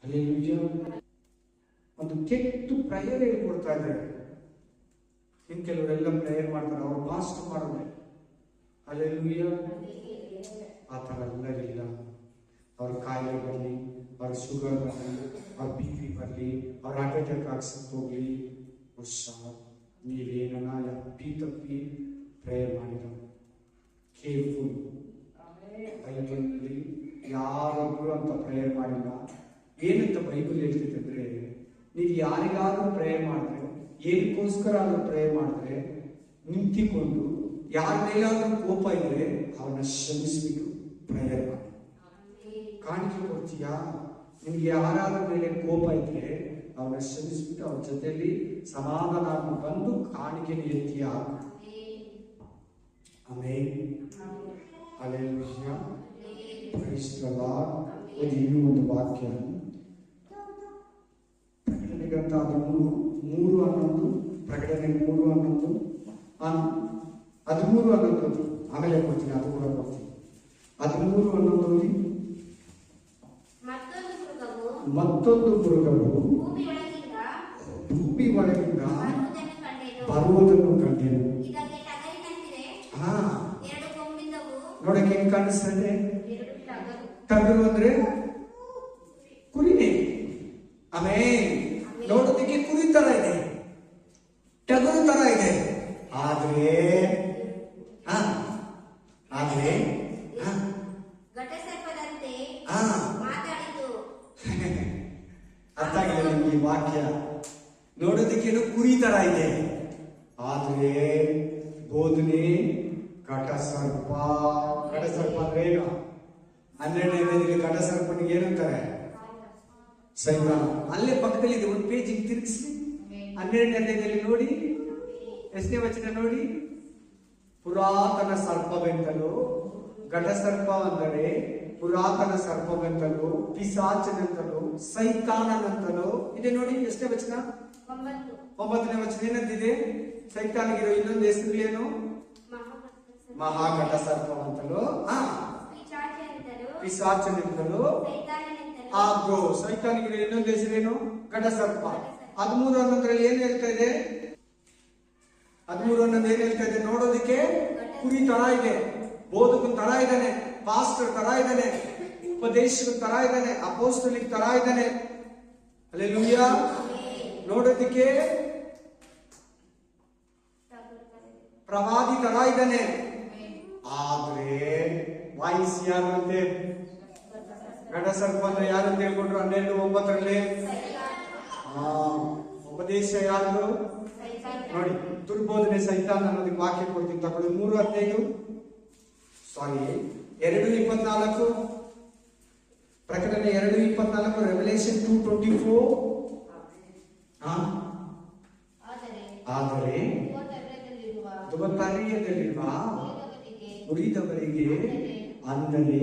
ಹಲ್ಲೆಲೂಯಾ. ಒಂದು ಕೆಟ್ಟ ಪ್ರೇಯರ್ ಹೇಳ್ಕೊಡ್ತಾ ಇದ್ದಾರೆ. ಇನ್ ಕೆಲವರೆಲ್ಲ ಪ್ರೇಯರ್ ಮಾಡ್ತಾರೆ, ಅವ್ರು ಪಾಸ್ಟ್ ಮಾಡೋದೆ. ಹಲ್ಲೆಲೂಯಾ. ಆ ಥರ ಎಲ್ಲ ಇಲ್ಲ. ಅವ್ರ ಕಾಯಿಲೆ ಬರಲಿ, ಅವ್ರ ಶುಗರ್ ಬರಲಿ, ಅವ್ರ BP ಬರಲಿ, ಅವ್ರ ಹಾರ್ಟ್ ಅಟ್ಯಾಕ್ ಹೋಗ್ಲಿ, ನೀವೇನ ತಪ್ಪಿ ಪ್ರೇಯರ್ ಮಾಡಿದ. ಕೇರ್ಫುಲ್. ಬೈಬಲ್ ಯಾರೊಬ್ರು ಅಂತ ಪ್ರೇಯರ್ ಮಾಡಿಲ್ಲ. ಏನಂತ ಬೈಬಲ್ ಹೇಳ್ತೈತೆ ಅಂದ್ರೆ, ನೀವು ಯಾರಿಗಾದ್ರೂ ಪ್ರೇಯರ್ ಮಾಡಿದ್ರೆ, ಏನಕ್ಕೋಸ್ಕರ ಆದ್ರೂ ಪ್ರೇಯರ್ ಮಾಡಿದ್ರೆ, ನಿಂತಿಕೊಂಡು ಯಾರ ಮೇಲಾದ್ರೂ ಕೋಪ ಇದ್ರೆ ಅವನ್ನ ಕ್ಷಮಿಸ್ಬಿಟ್ಟು ಪ್ರೇಯರ್ ಮಾಡಿ. ಕಾಣಿಕೆ ಕೊಡ್ತೀಯಾ? ನಿಮ್ಗೆ ಯಾರಾದ್ರ ಮೇಲೆ ಕೋಪ ಇದ್ರೆ ಅವನ್ನ ಕ್ಷಮಿಸ್ಬಿಟ್ಟು ಅವ್ರ ಜೊತೆಯಲ್ಲಿ ಸಮಾಧಾನ ಬಂದು ಕಾಣಿಕೆ ಎತ್ತೀಯಾ? ಆಮೇಲೆ ಹಲ್ಲೆಲೂಯಾ, ಪ್ರೈಸ್ ದ ಲಾರ್ಡ್. ಇನ್ನೂ ಒಂದು ವಾಕ್ಯ, ಪ್ರಕಟಣೆ ಗ್ರಂಥ 3:11, ಪ್ರಕಟಣೆ 3:11, 13:11. ಆಮೇಲೆ ಕೊಡ್ತೀನಿ, ಅದು ಕೂಡ ಕೊಡ್ತೀನಿ. 13:11 ಮತ್ತೊಂದು ಮೃಗವು ಭೂಮಿ ಒಳಗಿಂದ ಬರುವುದನ್ನು ಕಂಡೆನು. ನೋಡಕ್ಕೆ ಹೆಂಗ್ ಕಾಣಿಸ್ತದೆ? ಟಗರು ಅಂದ್ರೆ ಕುರಿನೇ. ಆಮೇಲೆ ನೋಡೋದಕ್ಕೆ ಕುರಿ ತರ ಇದೆ, ಟಗರು ತರ ಇದೆ. ಆದ್ರೆ ಘಟಸರ್ಪದಂತೆ ಮಾತಾಡಿತು. ಅರ್ಥ ಆಗಿದೆ ನಿಮ್ಗೆ ಈ ವಾಕ್ಯ? ನೋಡೋದಕ್ಕೇನು ಕುರಿ ತರ ಇದೆ, ಆದ್ರೆ ಬೋಧನೆ ಘಟಸರ್ಪ. ಘಟಸರ್ಪ ಅಂದ್ರೆ ಏನು? 12ನೇ ಘಟಸರ್ಪನಿಗೆ ಏನಂತಾರೆ? ಸೈತಾನ. ಅಲ್ಲೇ ಪಕ್ಕದಲ್ಲಿ ಇದೆ, ಒಂದು ಪೇಜ್ ತಿರುಗಿಸಿ 12ನೇ ನೋಡಿ, ಎಷ್ಟನೇ ವಚನ ನೋಡಿ. ಪುರಾತನ ಸರ್ಪವೆಂತಲೂ, ಘಟಸರ್ಪ ಅಂದರೆ ಪುರಾತನ ಸರ್ಪವೆಂತಲೂ, ಪಿಶಾಚನೆಂತಲೂ, ಸೈತಾನನಂತಲೂ ಇದೆ ನೋಡಿ. ಎಷ್ಟನೇ ವಚನ? 9ನೇ ವಚನ ಏನಂತಿದೆ? ಸೈತಾನಿಗಿರೋ ಇನ್ನೊಂದು ಹೆಸರು ಏನು? ಮಹಾಘಟ ಸರ್ಪವಂತಲೂ, ಪಿಶಾಚನೆಂತಲೂ. ಆಗ್ರೋ ಸೈತಾನಿಗಿರೋ ಇನ್ನೊಂದು ಹೆಸರೇನು? ಘಟ ಸರ್ಪ. 13 ಏನ್ ಹೇಳ್ತಾ ಇದೆ? 13 ಏನ್ ಹೇಳ್ತಾ ಇದೆ? ನೋಡೋದಕ್ಕೆ ಕುರಿ ತರ ಇದೆ, ಬೋಧಕನ್ ತರ ಇದ್ದಾನೆ, ಪಾಸ್ಟರ್ ತರ ಇದ್ದಾನೆ, ಉಪದೇಶಕ ತರ ಇದ್ದಾನೆ, ಅಪೋಸ್ತಲಿಕ್ ತರ ಇದ್ದಾನೆ. ಹಲ್ಲೆಲೂಯಾ. ನೋಡೋದಕ್ಕೆ ಪ್ರವಾದಿ ತರ ಇದ್ದಾನೆ. ಆದ್ರೆ ವಾಯ್ಸ್ ಯಾರಂತೆ? ಘಟಸರ್ಪ ಅಂದ್ರೆ ಯಾರಂತ ಹೇಳ್ಕೊಂಡ್ರು 12:9. ಉಪದೇಶ ಯಾರು ನೋಡಿ? ದುರ್ಬೋಧನೆ ಸೈತಾನ ಅನ್ನೋದಕ್ಕೆ ವಾಕ್ಯ ಕೊಡ್ತೀನಿ ತಗೊಳ್ಳಿ. 2:24 ಪ್ರಕಟಣೆ 2:24, ರೆವಲೇಷನ್ 2:24. ಆದರೆ ದುಬತಾರಿಯದಲ್ಲಿರುವ ಉಳಿದವರಿಗೆ ಅಂದರೆ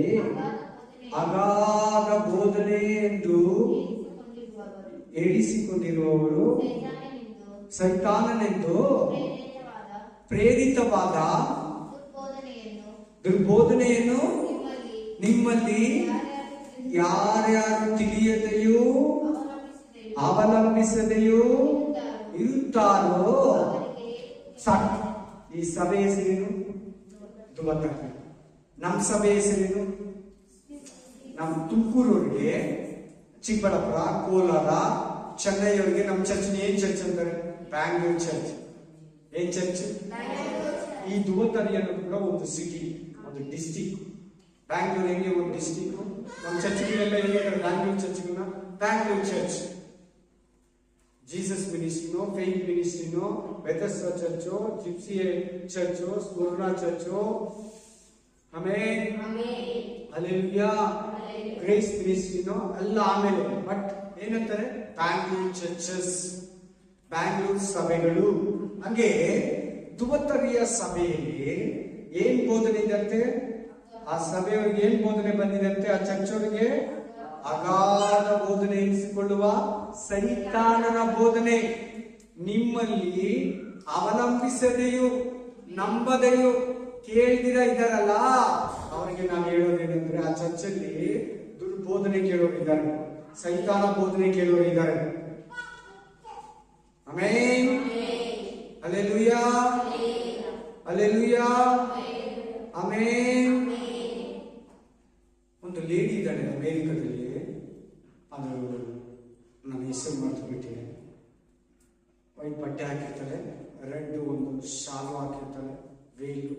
ಅಗಾಧ ಬೋಧನೆ ಎಂದು ಏಳಿಸಿಕೊಂಡಿರುವವರು ಸೈತಾನನೆಂದು ಪ್ರೇರಿತವಾದ ದುರ್ಬೋಧನೆಯನ್ನು ನಿಮ್ಮಲ್ಲಿ ಯಾರ್ಯಾರು ತಿಳಿಯದೆಯೂ ಅವಲಂಬಿಸದೆಯೂ ಇರುತ್ತಾರೋ. ಈ ಸಭೆ ಹೆಸರೇನು? ದುಬತಾರಿ. ನಮ್ಮ ಸಭೆ ಹೆಸರೇನು? ನಮ್ಮ ತುಮಕೂರವ್ರಿಗೆ, ಚಿಕ್ಕಬಳ್ಳಾಪುರ, ಕೋಲಾರ, ಚೆನ್ನೈ ಅವರಿಗೆ ನಮ್ಮ ಚರ್ಚ್ ಏನ್ ಚರ್ಚ್ ಅಂತಾರೆ? ಬ್ಯಾಂಗ್ಳೂರ್ ಚರ್ಚ್. ಏನ್ ಚರ್ಚ್? ಈ ದುಬತಾರಿ ಅನ್ನೋದು ಕೂಡ ಒಂದು ಸಿಟಿ, ಒಂದು ಡಿಸ್ಟಿಕ್. ಬ್ಯಾಂಗ್ಳೂರ್ ಹೆಂಗೆ ಒಂದು ಡಿಸ್ಟಿಕ್, ನಮ್ಮ ಚರ್ಚ್ಗಳೆಲ್ಲ ಹೆಂಗೆ? ಬ್ಯಾಂಗ್ಳೂರ್ ಚರ್ಚ್ಗಳನ್ನ ಬ್ಯಾಂಗ್ಳೂರ್ ಚರ್ಚ್. ಜೀಸಸ್ ಮಿನಿಸ್ಟ್ರಿನೋ, ಫೇತ್ ಮಿನಿಸ್ಟ್ರಿನೋ, ಬೆಥೆಸ್ಡಾ ಚರ್ಚೋ, ಜಿಪ್ಸಿ ಚರ್ಚೋ, ಸ್ಮುರ್ನಾ ಚರ್ಚೋ, ಆಮೇಲೆ ಹಲ್ಲೆಲೂಯಾ, ಗ್ರೇಸ್ ಮಿನಿಸ್ಟ್ರಿನೋ ಎಲ್ಲ ಆಮೇಲೆ. ಬಟ್ ಏನಂತಾರೆ? ಬ್ಯಾಂಗ್ಳೂರ್ ಚರ್ಚಸ್, ಬ್ಯಾಂಗ್ಳೂರ್ ಸಭೆಗಳು. ಹಂಗೆ ದುಬತರಿಯ ಸಭೆಯಲ್ಲಿ ಏನ್ ಬೋಧನೆ ಇದಂತೆ? ಆ ಸಭೆಯವರಿಗೆ ಏನ್ ಬೋಧನೆ ಬಂದಿದಂತೆ? ಆ ಚರ್ಚವರಿಗೆ ಅಗಾಧ ಬೋಧನೆ ಎನಿಸಿಕೊಳ್ಳುವ ಸೈತಾನನ ಬೋಧನೆ ನಿಮ್ಮಲ್ಲಿ ಅವಲಂಬಿಸದೆಯೂ ನಂಬದೆಯೂ ಕೇಳ್ದಿರ ಇದ್ದಾರಲ್ಲ, ಅವರಿಗೆ ನಾನು ಹೇಳೋದೇನೆಂದ್ರೆ, ಆ ಚರ್ಚಲ್ಲಿ ದುರ್ಬೋಧನೆ ಕೇಳೋರಿದ್ದಾರೆ, ಸೈತಾನ ಬೋಧನೆ ಕೇಳೋರಿದ್ದಾರೆ. ಆಮೆನ್. Hallelujah, hallelujah, amen. ಒಂದು ಲೇಡಿ ಇದ್ದಾಳೆ ಅಮೇರಿಕಾದಲ್ಲಿ, ಅದು ನನ್ನ ಹೆಸರು ಮಾಡ್ತು ಬಿಟ್ಟಿದೆ. ವೈಟ್ ಬಟ್ಟೆ ಹಾಕಿರ್ತಾಳೆ, ರೆಡ್ ಒಂದು ಶಾಲು ಹಾಕಿರ್ತಾಳೆ, ವೇಲು,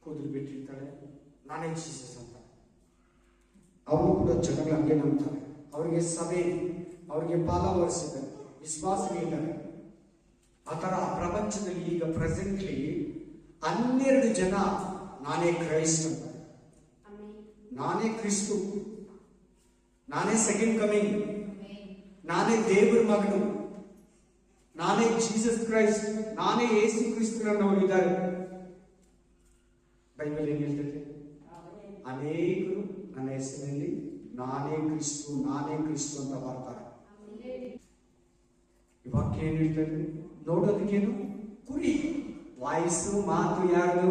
ಕೂದಲು ಬಿಟ್ಟಿರ್ತಾಳೆ, ನಾನೇ ಜೀಸಸ್ ಅಂತ. ಅವರು ಕೂಡ ಜನಗಳು ಹಂಗೆ ನಂಬ್ತಾರೆ. ಅವರಿಗೆ ಸಭೆ, ಅವರಿಗೆ ಫಾಲೋವರ್ಸ್ ಇದ್ದಾರೆ, ವಿಶ್ವಾಸಗಳಿದ್ದಾರೆ. ಆ ಥರ ಪ್ರಪಂಚದಲ್ಲಿ ಈಗ ಪ್ರೆಸೆಂಟ್ಲಿ 12 ಜನ ನಾನೇ ಕ್ರೈಸ್ಟ್ ಅಂತ, ನಾನೇ ಕ್ರಿಸ್ತು, ನಾನೇ ಸೆಕೆಂಡ್ ಕಮಿಂಗ್, ನಾನೇ ದೇವರ ಮಗನು, ನಾನೇ ಜೀಸಸ್ ಕ್ರೈಸ್ಟ್, ನಾನೇ ಯೇಸು ಕ್ರಿಸ್ತನನ್ನವರಿದ್ದಾರೆ. ಬೈಬಲ್ ಏನ್ ಹೇಳ್ತದೆ? ಅನೇಕರು ನನ್ನ ಹೆಸರಿನಲ್ಲಿ ನಾನೇ ಕ್ರಿಸ್ತು, ನಾನೇ ಕ್ರಿಸ್ತು ಅಂತ ಬರ್ತಾರೆ. ಇವಾಗ ಏನ್ ಹೇಳ್ತಾರೆ? ನೋಡೋದಕ್ಕೇನು? ಕುರಿ. ವಾಯ್ಸು, ಮಾತು ಯಾರು?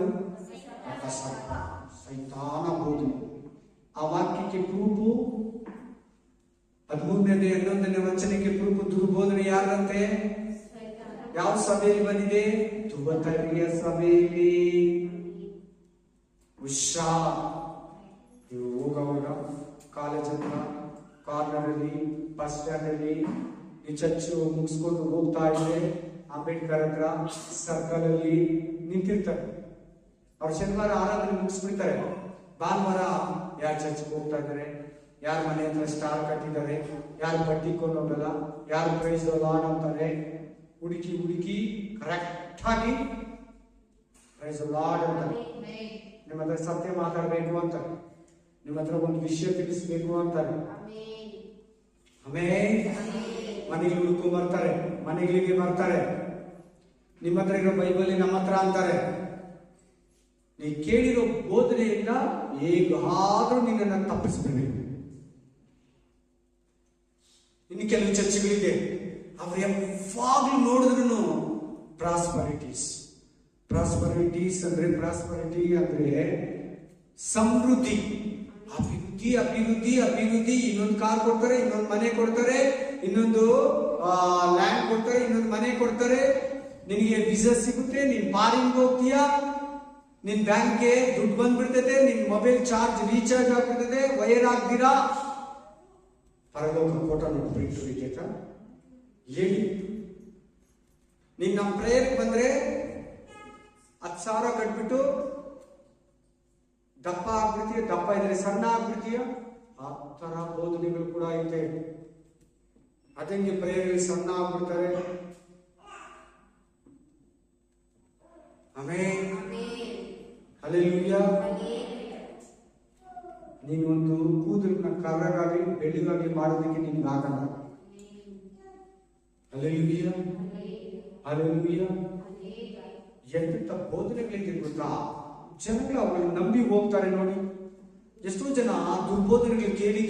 ಸೈತಾನ ಬೋಧನೆ. ಆ ವಾಕ್ಯಕ್ಕೆ ಪ್ರೂಫು 13ನೇ 11ನೇ ವಚನಕ್ಕೆ ಪ್ರೂಫು. ದುರ್ಬೋಧನೆ ಯಾರಂತೆ? ಯಾವ ಸಭೆಯಲ್ಲಿ ಬಂದಿದೆ? ದುಬತರಿಯ ಸಭೆಯಲ್ಲಿ. ಉಷಾ ನೀವು ಹೋಗವಾಗ ಕಾಲೇಜ್ ಹತ್ರ, ಕಾರ್ನರ್ ಅಲ್ಲಿ, ಬಸ್ ಸ್ಟ್ಯಾಂಡ್ ಅಲ್ಲಿ ಈ ಚರ್ಚ್ ಮುಗಿಸ್ಕೊಂಡು ಹೋಗ್ತಾ ಇದ್ರೆ ಅಂಬೇಡ್ಕರ್ ಹತ್ರ ಸರ್ಕಲ್ ಅಲ್ಲಿ ನಿಂತಿರ್ತಾರೆ. ಅವ್ರು ಶನಿವಾರ ಆರಾಧನೆ ಮುಗಿಸ್ಬಿಡ್ತಾರೆ. ಭಾನುವಾರ ಯಾರು ಚರ್ಚ್ಗೆ ಹೋಗ್ತಾ ಇದ್ದಾರೆ, ಯಾರ ಮನೆ ಹತ್ರ ಸ್ಟಾರ್ ಕಟ್ಟಿದ್ದಾರೆ, ಯಾರು ಬಟ್ಟಿ ಕೊಂಡೋಗಲ್ಲ, ಯಾರು ಪ್ರೈಸ್ ಲಾರ್ಡ್ ಅಂತಾರೆ, ಹುಡುಕಿ ಹುಡುಕಿ ಕರೆಕ್ಟ್ ಆಗಿ ಪ್ರೈಸ್ ಲಾರ್ಡ್ ಅಂತಾರೆ. ನಿಮ್ಮ ಹತ್ರ ಸತ್ಯ ಮಾತಾಡಬೇಕು ಅಂತಾರೆ, ನಿಮ್ಮ ಹತ್ರ ಒಂದು ವಿಷಯ ತಿಳಿಸ್ಬೇಕು ಅಂತಾರೆ. ಮನೆಗೆ ಹುಡುಕು ಬರ್ತಾರೆ, ಮನೆಗಳಿಗೆ ಬರ್ತಾರೆ. ನಿಮ್ಮ ಹತ್ರ ಇರೋ ಬೈಬಲ್ ನಮ್ಮ ಹತ್ರ ಅಂತಾರೆ. ನೀ ಕೇಳಿರೋ ಬೋಧನೆಯಿಂದ ಹೇಗಾದ್ರೂ ನಿನ್ನನ್ನು ತಪ್ಪಿಸ್ಬಿಡ್ಬೇಕು. ಇನ್ನು ಕೆಲವು ಚರ್ಚೆಗಳಿದೆ, ಅವ್ರು ಯಾವಾಗ್ಲೂ ನೋಡಿದ್ರು ಪ್ರಾಸ್ಪರಿಟೀಸ್ ಅಂದ್ರೆ ಸಮೃದ್ಧಿ, ಅಭಿವೃದ್ಧಿ. ಇನ್ನೊಂದು ಕಾರ್ ಕೊಡ್ತಾರೆ, ಇನ್ನೊಂದು ಮನೆ ಕೊಡ್ತಾರೆ, ಇನ್ನೊಂದು ಲ್ಯಾಂಡ್ ಕೊಡ್ತಾರೆ, ಇನ್ನೊಂದು ಮನೆ ಕೊಡ್ತಾರೆ. ನಿನಗೆ ವಿಸಾ ಸಿಗುತ್ತೆ, ನೀನ್ ಫಾರಿನ್ ಹೋಗ್ತೀಯಾ, ನಿನ್ ಬ್ಯಾಂಕ್ಗೆ ದುಡ್ಡು ಬಂದ್ಬಿಡ್ತದೆ, ನಿನ್ ಮೊಬೈಲ್ ರೀಚಾರ್ಜ್ ಆಗ್ಬಿಡ್ತದೆ, ವೈರ್ ಆಗ್ದಿರಾ ಪರಲೋಕ ಫೋಟೋ ನೋಡ್ಬಿಟ್ಟು ಇದೆಯಾ ಹೇಳಿ. ನೀನ್ ನಮ್ಮ ಪ್ರೇಯರ್ಗೆ ಬಂದ್ರೆ 10,000 ಕಟ್ಬಿಟ್ಟು ದಪ್ಪ ಆಗ್ಬಿಡ್ತೀಯ, ದಪ್ಪ ಇದ್ರೆ ಸಣ್ಣ ಆಗ್ಬಿಡ್ತೀಯ. ಆ ತರ ಬೋಧನೆಗಳು ಕೂಡ ಐತೆ. ಅದಂಗೆ ಪ್ರೇಯರ್ಗೆ ಸಣ್ಣ ಆಗ್ಬಿಡ್ತಾರೆ. Amen, hallelujah. ನೀನೊಂದು ಕೂದಲನ್ನ ಕರ್ರಗಾಗಿ ಬೆಳ್ಳಿಗಾಗಿ ಮಾಡೋದಕ್ಕೆ ನಿನ್ಗೆ ಆಗಲ್ಲ. Hallelujah, hallelujah. ಎಂತ ಬೋಧನೆಗಳಿಗೆ ಗೊತ್ತಾ, ಜನಗಳು ಅವಳನ್ನು ನಂಬಿ ಹೋಗ್ತಾರೆ. ನೋಡಿ, ಎಷ್ಟೋ ಜನ ದುರ್ಬೋಧನೆಗಳು ಕೇಳಿ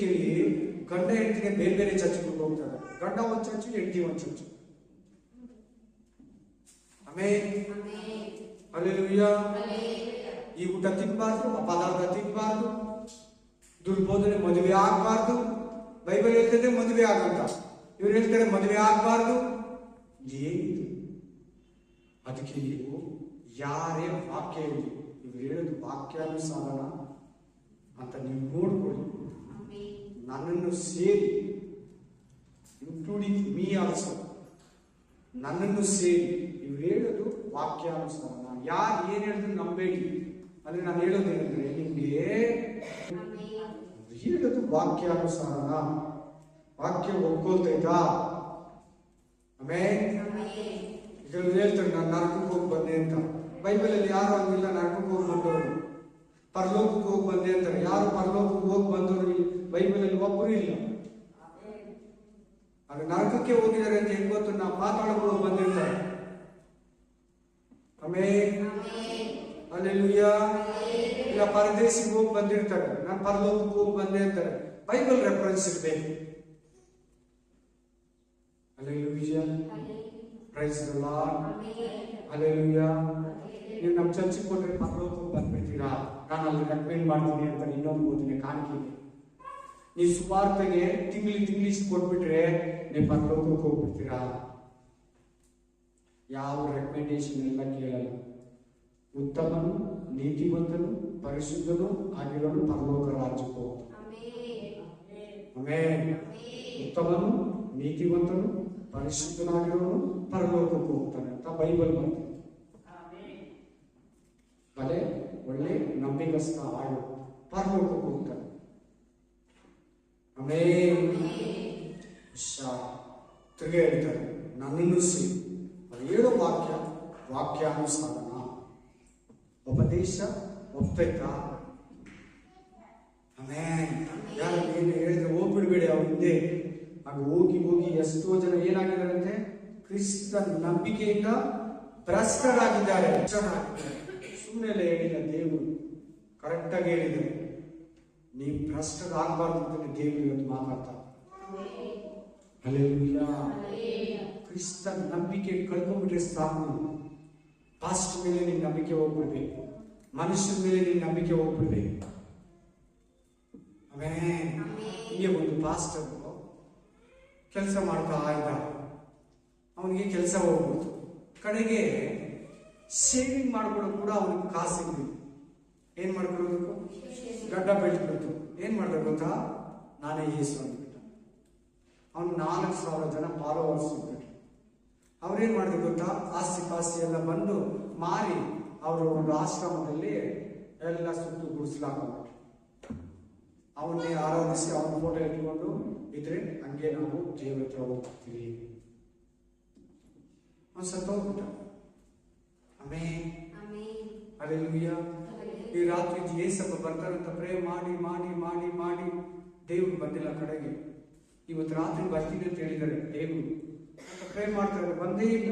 ಗಂಡ ಹೆಂಡತಿಗೆ ಬೇರೆ ಬೇರೆ ಚರ್ಚ್ಗೆ ಹೋಗ್ತಾರೆ. ಗಂಡ ಒಂದು ಚರ್ಚು, ಹೆಂಡತಿ ಒಂದು ಚರ್ಚು. Amen, hallelujah. ಈ ಊಟ ತಿನ್ಬಾರ್ದು, ಆ ಪದಾರ್ಥ ತಿನ್ಬಾರ್ದು, ದುರ್ಬೋಧನೆ, ಮದುವೆ ಆಗ್ಬಾರ್ದು. ಬೈಬಲ್ ಹೇಳ್ತದೆ ಮದುವೆ ಆಗಂತ, ಇವ್ರು ಹೇಳ್ತಾರೆ ಮದುವೆ ಆಗ್ಬಾರ್ದು. ಏನಿದು? ಅದಕ್ಕೆ ನೀವು ಯಾರೇ ವಾಕ್ಯ ಹೇಳಿ, ಇವ್ರು ಹೇಳೋದು ವಾಕ್ಯಾನುಸಾರನ ಅಂತ ನೀವು ನೋಡ್ಕೊಳ್ಳಿ. ನನ್ನನ್ನು ಸೇರಿ, ಇನ್ಕ್ಲೂಡಿಂಗ್ ಮೀ ಆಲ್ಸೋ, ನನ್ನನ್ನು ಸೇರಿ ಇವ್ರು ಹೇಳೋದು ವಾಕ್ಯಾನುಸಾರನ. ಯಾರು ಏನ್ ಹೇಳಿದ್ರು ನಂಬೇಡಿ. ಅಂದ್ರೆ ನಾನು ಹೇಳೋದೇನಂದ್ರೆ, ನಿಮ್ಗೆ ಹೇಳೋದು ವಾಕ್ಯಾನುಸಾರನ. ವಾಕ್ಯ ಒಪ್ಕೊಳ್ತೈತಾ? ಆಮೇಲೆ ಇದರಲ್ಲಿ ಹೇಳ್ತಾರೆ ನಾನು ನರಕಕ್ಕೆ ಹೋಗಿ ಬಂದೆ ಅಂತ. ಬೈಬಲ್ ಅಲ್ಲಿ ಯಾರು ಹಂಗಿಲ್ಲ, ನರಕಕ್ಕೆ ಹೋಗಿ ಬಂದವರು. ಪರಲೋಕಕ್ಕೆ ಹೋಗಿ ಬಂದೆ ಅಂತಾರೆ. ಯಾರು ಪರಲೋಕಕ್ಕೆ ಹೋಗಿ ಬಂದವರು ಬೈಬಲ್ ಅಲ್ಲಿ ಒಬ್ಬರು ಇಲ್ಲ. ಅದು ನರಕಕ್ಕೆ ಹೋಗಿದ್ದಾರೆ ಅಂತ ಹೆಂಗ್ ಗೊತ್ತು? ನಾವು ಮಾತಾಡಕ್ಕೆ ಹೋಗಿ ಬಂದಿರ್ತಾರೆ. ಆಮೇಲೆ ಹಲ್ಲೆಲೂಯಾ. ಇಲ್ಲ ಪರದೇಶಿಗೆ ಹೋಗಿ ಬಂದಿರ್ತಾರೆ, ನಾನು ಪರಲೋಕಕ್ಕೆ ಹೋಗಿ ಬಂದೆ ಅಂತಾರೆ. ಬೈಬಲ್ ರೆಫರೆನ್ಸ್ ಇರಬೇಕು. Hallelujah, praise the Lord, hallelujah. ನೀವು ನಮ್ಮ ಚರ್ಚಿಗೆ ಕೊಟ್ಟರೆ ಪರಲೋಕಕ್ಕೆ ಬಂದ್ಬಿಡ್ತೀರಾ, ನಾನು ಅಲ್ಲಿ ರೆಕಮೆಂಡ್ ಮಾಡ್ತೀನಿ ಅಂತ ಇನ್ನೊಂದು ಬೋಧನೆ ಕಾಣಿಕೆ. ನೀವು ಸುವಾರ್ತೆಗೆ ತಿಂಗ್ಳಿಷ್ಟು ಕೊಟ್ಬಿಟ್ರೆ ನೀವು ಪರಲೋಕಕ್ಕೆ ಹೋಗ್ಬಿಡ್ತೀರಾ. ಯಾವ ರೆಕಮೆಂಡೇಶನ್ ಎಲ್ಲ ಕೇಳಲ್ಲ. ಉತ್ತಮನು, ನೀತಿವಂತನು, ಪರಿಶುದ್ಧನು ಆಗಿರೋನು ಪರಲೋಕ ರಾಜ್ಯಕ್ಕೆ ಹೋಗ್ತಾನೆ. ಆಮೆನ್. ಉತ್ತಮನು, ನೀತಿವಂತನು, ಪರಿಶುದ್ಧನಾಗಿರೋನು ಪರಲೋಕಕ್ಕೆ ಹೋಗ್ತಾನೆ ಅಂತ ಬೈಬಲ್ ಬಂತು. ಬಲೆ ಒಳ್ಳೆ ನಂಬಿಕಸ್ಥ ಆಳು ಪರಲೋಕಕ್ಕೆ ಹೋಗ್ತಾನೆ. ಆಮೆನ್. ತಿರುಗಿ ಹೇಳ್ತಾರೆ ನನ್ನನ್ನು ಸೇರಿ. ಅದು ಹೇಳೋ ವಾಕ್ಯಾನುಸಾರನ. ಉಪದೇಶ ಒಪ್ತೈತಾ? ಆಮೆನ್. ಯಾರು ಏನು ಹೇಳಿದ್ರೆ ಹೋಗ್ಬಿಡ್ಬೇಡಿ ಅವ್ರ ಹಿಂದೆ. ಹಾಗೆ ಹೋಗಿ ಎಷ್ಟೋ ಜನ ಏನಾಗಿದ್ದಾರಂತೆ, ಕ್ರಿಸ್ತ ನಂಬಿಕೆಯಿಂದ ಭ್ರಷ್ಟರಾಗಿದ್ದಾರೆ. ಸುಮ್ಮನೆ ಹೇಳಿದ ದೇವರು ಕರೆಕ್ಟಾಗಿ ಹೇಳಿದ್ದಾರೆ. ನೀವು ಭ್ರಷ್ಟರಾಗಬಾರ್ದು ಅಂತ ದೇವರು ಇವತ್ತು ಮಾತಾಡ್ತಾರೆ. ಹಲ್ಲೆಲೂಯಾ. ಕ್ರಿಸ್ತ ನಂಬಿಕೆ ಕಳ್ಕೊಂಡ್ಬಿಟ್ರೆ ಸಾಕು. ಪಾಸ್ಟ್ ಮೇಲೆ ನಿನ್ನ ನಂಬಿಕೆ ಹೋಗ್ಬಿಡ್ಬೇಕು, ಮನುಷ್ಯನ ಮೇಲೆ ನಿನ್ನ ನಂಬಿಕೆ ಹೋಗ್ಬಿಡ್ಬೇಕು. ಆಮೆನ್. ಹೀಗೆ ಒಂದು ಪಾಸ್ಟರ್ ಕೆಲಸ ಮಾಡ್ತಾ ಇದ್ದ, ಅವನಿಗೆ ಕೆಲಸ ಹೋಗ್ಬಿಡ್ತು. ಕಡೆಗೆ ಶೇವಿಂಗ್ ಮಾಡ್ಕೊಳ್ಳೋ ಕೂಡ ಅವನಿಗೆ ಕಾಸು ಇರ್ಬೇಕು. ಏನ್ ಮಾಡ್ಕೊಳ್ಳೋದಕ್ಕೂ ಗಡ್ಡ ಬೆಳೆದ್ಬಿಡ್ತು. ಏನ್ ಮಾಡ್ಬೇಕು ಗೊತ್ತಾ? ನಾನೇ ಯೇಸು ಅಂದ್ಬಿಟ್ಟ. ಅವನು 4,000 ಜನ ಫಾಲೋವರ್ಸ್ ಇದ್ದರು. ಅವ್ರೇನ್ ಮಾಡಿದ್ರು ಗೊತ್ತಾ, ಆಸ್ತಿ ಪಾಸ್ತಿ ಎಲ್ಲ ಬಂದು ಮಾರಿ ಅವರು ಒಂದು ಆಶ್ರಮದಲ್ಲಿ ಎಲ್ಲ ಸುತ್ತು ಗುಡಿಸ್ಲಾಕೊಂಡ್ರು. ಅವನ್ನೇ ಆರಾಧಿಸಿ ಅವನ ಫೋಟೋ ಇಟ್ಕೊಂಡು ಇದ್ರೆ ಹಂಗೆ ನಾವು ದೇವ್ರ ಹತ್ರ ಹೋಗ್ತೀವಿ. ಅವನು ಸತ್ತೋಗ್ಬಿಟ್ಟ. ಆಮೇಲೆ ಹಲ್ಲೆಲೂಯಾ. ಈ ರಾತ್ರಿ ಏಸಪ್ಪ ಬರ್ತಾರಂತ ಪ್ರೇ ಮಾಡಿ ಮಾಡಿ ಮಾಡಿ ಮಾಡಿ ದೇವ್ರು ಬಂದಿಲ್ಲ ಕಡೆಗೆ. ಇವತ್ತು ರಾತ್ರಿ ಬರ್ತೀನಿ ಅಂತ ಹೇಳಿದ್ದಾರೆ ದೇವ್ರು ಅಂತ ಪ್ರೇ ಮಾಡ್ತಾರೆ, ಬಂದೇ ಇಲ್ಲ.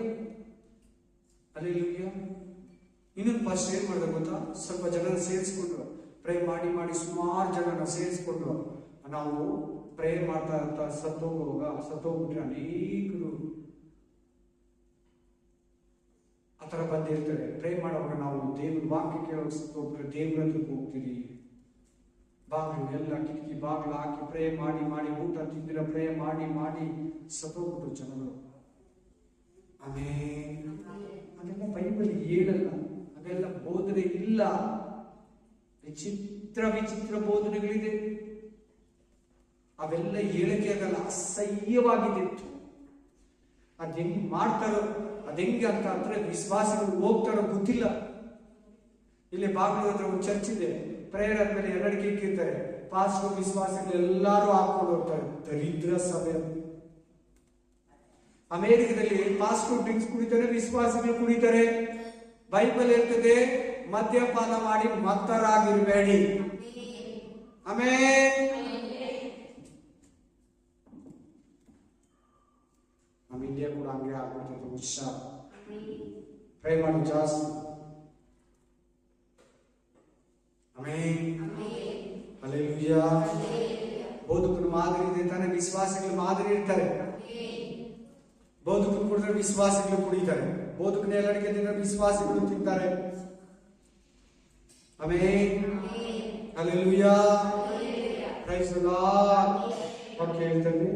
ಹಲ್ಲೆಲೂಯಾ. ಇನ್ನೊಂದು ಫಸ್ಟ್ ಏನ್ ಮಾಡಿದ್ರು ಗೊತ್ತಾ, ಸ್ವಲ್ಪ ಜನ ಸೇರಿಸ್ಕೊಂಡ್ರು, ಪ್ರೇ ಮಾಡಿ ಮಾಡಿ ಸುಮಾರು ಜನನ ಸೇರಿಸ್ಕೊಂಡ್ರು. ನಾವು ಪ್ರೇ ಮಾಡ್ತಾ ಅಂತ ಸತ್ತೋಗ್ಬಿಟ್ರೆ ಅನೇಕರು ಆ ಥರ ಬಂದಿರ್ತಾರೆ. ಪ್ರೇ ಮಾಡುವಾಗ ನಾವು ದೇವ್ರ ವಾಕ್ಯ ಕೇಳಿಸ್ಕೊಂಡ್ರೆ ದೇವ್ರ ಹತ್ರಕ್ಕೆ ಹೋಗ್ತೀರಿ. ಬಾಗಿಲು ಎಲ್ಲ ಕಿಟಕಿ ಬಾಗಿಲು ಹಾಕಿ ಪ್ರೇ ಮಾಡಿ ಮಾಡಿ ಊಟ ತಿಂದಿರ ಪ್ರೇ ಮಾಡಿ ಮಾಡಿ ಸತ್ತೋಗ್ಬಿಟ್ರು ಜನಗಳು. ಆಮೇಲೆ ಅದೆಲ್ಲ ಬೈಬಲ್ ಹೇಳಲ್ಲ, ಅದೆಲ್ಲ ಬೋಧನೆ ಇಲ್ಲ. ವಿಚಿತ್ರ ಬೋಧನೆಗಳಿದೆ, ಅವೆಲ್ಲ ಹೇಳಕ್ಕೆ ಆಗಲ್ಲ, ಅಸಹ್ಯವಾಗಿದೆ. ಅದ್ ಹೆಂಗ್ ಮಾಡ್ತಾರೋ ಅದೆಂಗೆ ಅಂತ ಅಂದ್ರೆ ವಿಶ್ವಾಸಿಗಳು ಹೋಗ್ತಾರೋ ಗೊತ್ತಿಲ್ಲ. ಇಲ್ಲಿ ಬಾಗಿಲು ಹತ್ರ ಒಂದು ಚರ್ಚ್ ಇದೆ, ಪ್ರೇಯರ್ ಆದ್ಮೇಲೆ 2 ಕೇಕ್ ಇರ್ತಾರೆ, ಪಾಸ್ಟರ್ ವಿಶ್ವಾಸಿಗಳು ಎಲ್ಲಾರು ಹಾಕೊಂಡು ಹೋಗ್ತಾರೆ. ದರಿದ್ರ ಸಭೆ. ಅಮೆರಿಕದಲ್ಲಿ ಪಾಸ್ಟರ್ ಡ್ರಿಂಕ್ಸ್ ಕುಡಿತಾರೆ, ವಿಶ್ವಾಸಿಗಳು ಕುಡಿತಾರೆ. ಬೈಬಲ್ ಹೇಳ್ತದೆ ಮದ್ಯಪಾನ ಮಾಡಿ ಮತ್ತರಾಗಿರ್ಬೇಡಿ. ಆಮೇಲೆ ನಮ್ಮ ಇಂಡಿಯಾ ಕೂಡ ಹಂಗೆ ಆಗ್ಬಿಡ್ತದೆ. ಹುಷಾರ್, ಪ್ರೇ ಮಾಡಿ ಜಾಸ್ತಿ. ಹಲ್ಲೆಲೂಯಾ. ಬೋಧಕನ ಮಾದರಿ ಇದೆ ತಾನೆ, ವಿಶ್ವಾಸಿಗಳ ಮಾದರಿ ಇರ್ತಾರೆ. ಬೋಧಕರು ಕುಡಿದ್ರೆ ವಿಶ್ವಾಸಿಗಳು ಕುಡಿತಾರೆ, ಬೋಧಕನ ಎಲ್ಲಡಿಕೆ ತಿಂದ್ರೆ ವಿಶ್ವಾಸಿಗಳು ತಿಂತಾರೆ. Amen. Hallelujah. Praise the Lord. ವಾಕ್ಯ ಹೇಳ್ತದೆ,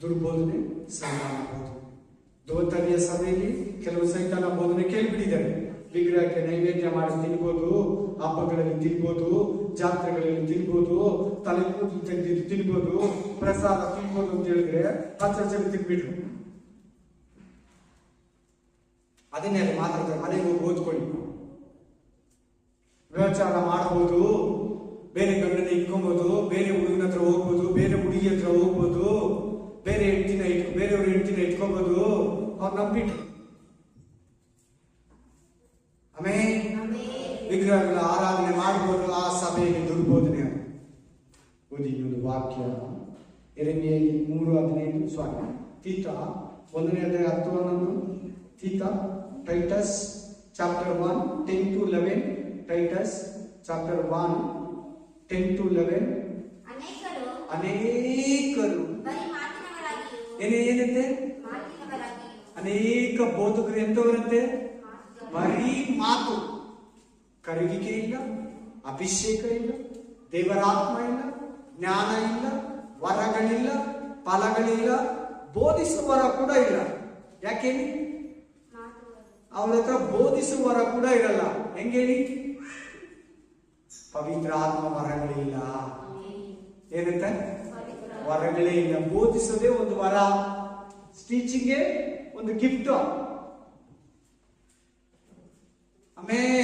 ದುರ್ಬೋಧನೆ ಸೈತಾನ ಬೋಧನೆ. ಧೋತರಿಯ ಸಭೆಯಲ್ಲಿ ಕೆಲವು ಸೈತಾನ ಬೋಧನೆ ಕೇಳಿಬಿಟ್ಟಿದ್ದಾರೆ. ವಿಗ್ರಹಕ್ಕೆ ನೈವೇದ್ಯ ಮಾಡಿ ತಿನ್ಬೋದು, ಹಬ್ಬಗಳಲ್ಲಿ ತಿನ್ಬೋದು, ಜಾತ್ರೆಗಳಲ್ಲಿ ತಿನ್ಬೋದು, ತಲೆ ಕೂದಲು ತೆಗೆದು ತಿನ್ಬೋದು, ಪ್ರಸಾದ ತಿನ್ಬೋದು ಅಂತ ಹೇಳಿದ್ರೆ ಹಚ್ಚ ತಿನ್ಬಿಟ್ರು. ಅದನ್ನೇ ಅಲ್ಲಿ ಮಾತಾಡ್ತಾರೆ. ಮನೆಗೆ ಹೋಗಿ ಓದ್ಕೊಳ್ಳಿ. ವ್ಯವಚಾರ ಮಾಡಬಹುದು, ಬೇರೆ ಗಂಡನ ಇಟ್ಕೊಬಹುದು, ಬೇರೆ ಹುಡುಗನ ಹತ್ರ ಹೋಗ್ಬೋದು, ಬೇರೆ ಹುಡುಗಿ ಹತ್ರ ಹೋಗ್ಬೋದು, ಬೇರೆಯವ್ರ ಹೆಂಡತಿನ ಇಟ್ಕೋಬಹುದು. ಅವ್ರು ನಂಬಿಟ್ರು. ಆಮೇಲೆ ವಿಗ್ರಹಗಳ ಆರಾಧನೆ ಮಾಡಬಹುದು. ಆ ಸಭೆಯಲ್ಲಿ ದುರ್ಬೋಧನೆ. ಓದಿ ಒಂದು ವಾಕ್ಯ, ಯೆರೆಮೀಯದಲ್ಲಿ 3:15. ಸ್ವಾಮಿ ತೀತ 1ನೇ ಅಧ್ಯಾಯ 10-11. ತೀತ, ಟೈಟಸ್ ಚಾಪ್ಟರ್ 1 10-11. Titus chapter 1 10-11. ಅನೇಕರು ಏನಂತೆ, ಅನೇಕ ಬೋಧಕರು ಎಂತವರಂತೆ, ಬರೀ ಮಾತು, ಕರುವಿಕೆ ಇಲ್ಲ, ಅಭಿಷೇಕ ಇಲ್ಲ, ದೇವರಾತ್ಮ ಇಲ್ಲ, ಜ್ಞಾನ ಇಲ್ಲ, ವರಗಳಿಲ್ಲ, ಫಲಗಳಿಲ್ಲ, ಬೋಧಿಸುವರ ಕೂಡ ಇಲ್ಲ. ಯಾಕೇಳಿ? ಅವ್ರ ಹತ್ರ ಬೋಧಿಸುವರ ಕೂಡ ಇರಲ್ಲ. ಹೆಂಗೇಳಿ? ಪವಿತ್ರ ಆತ್ಮ ವರಗಳಿಲ್ಲ. ಏನಂತ? ವರಗಳೇ ಇಲ್ಲ. ಬೋಧಿಸೋದೇ ಒಂದು ವರ, ಟೀಚಿಂಗೇ ಒಂದು ಗಿಫ್ಟ್. ಆಮೇಲೆ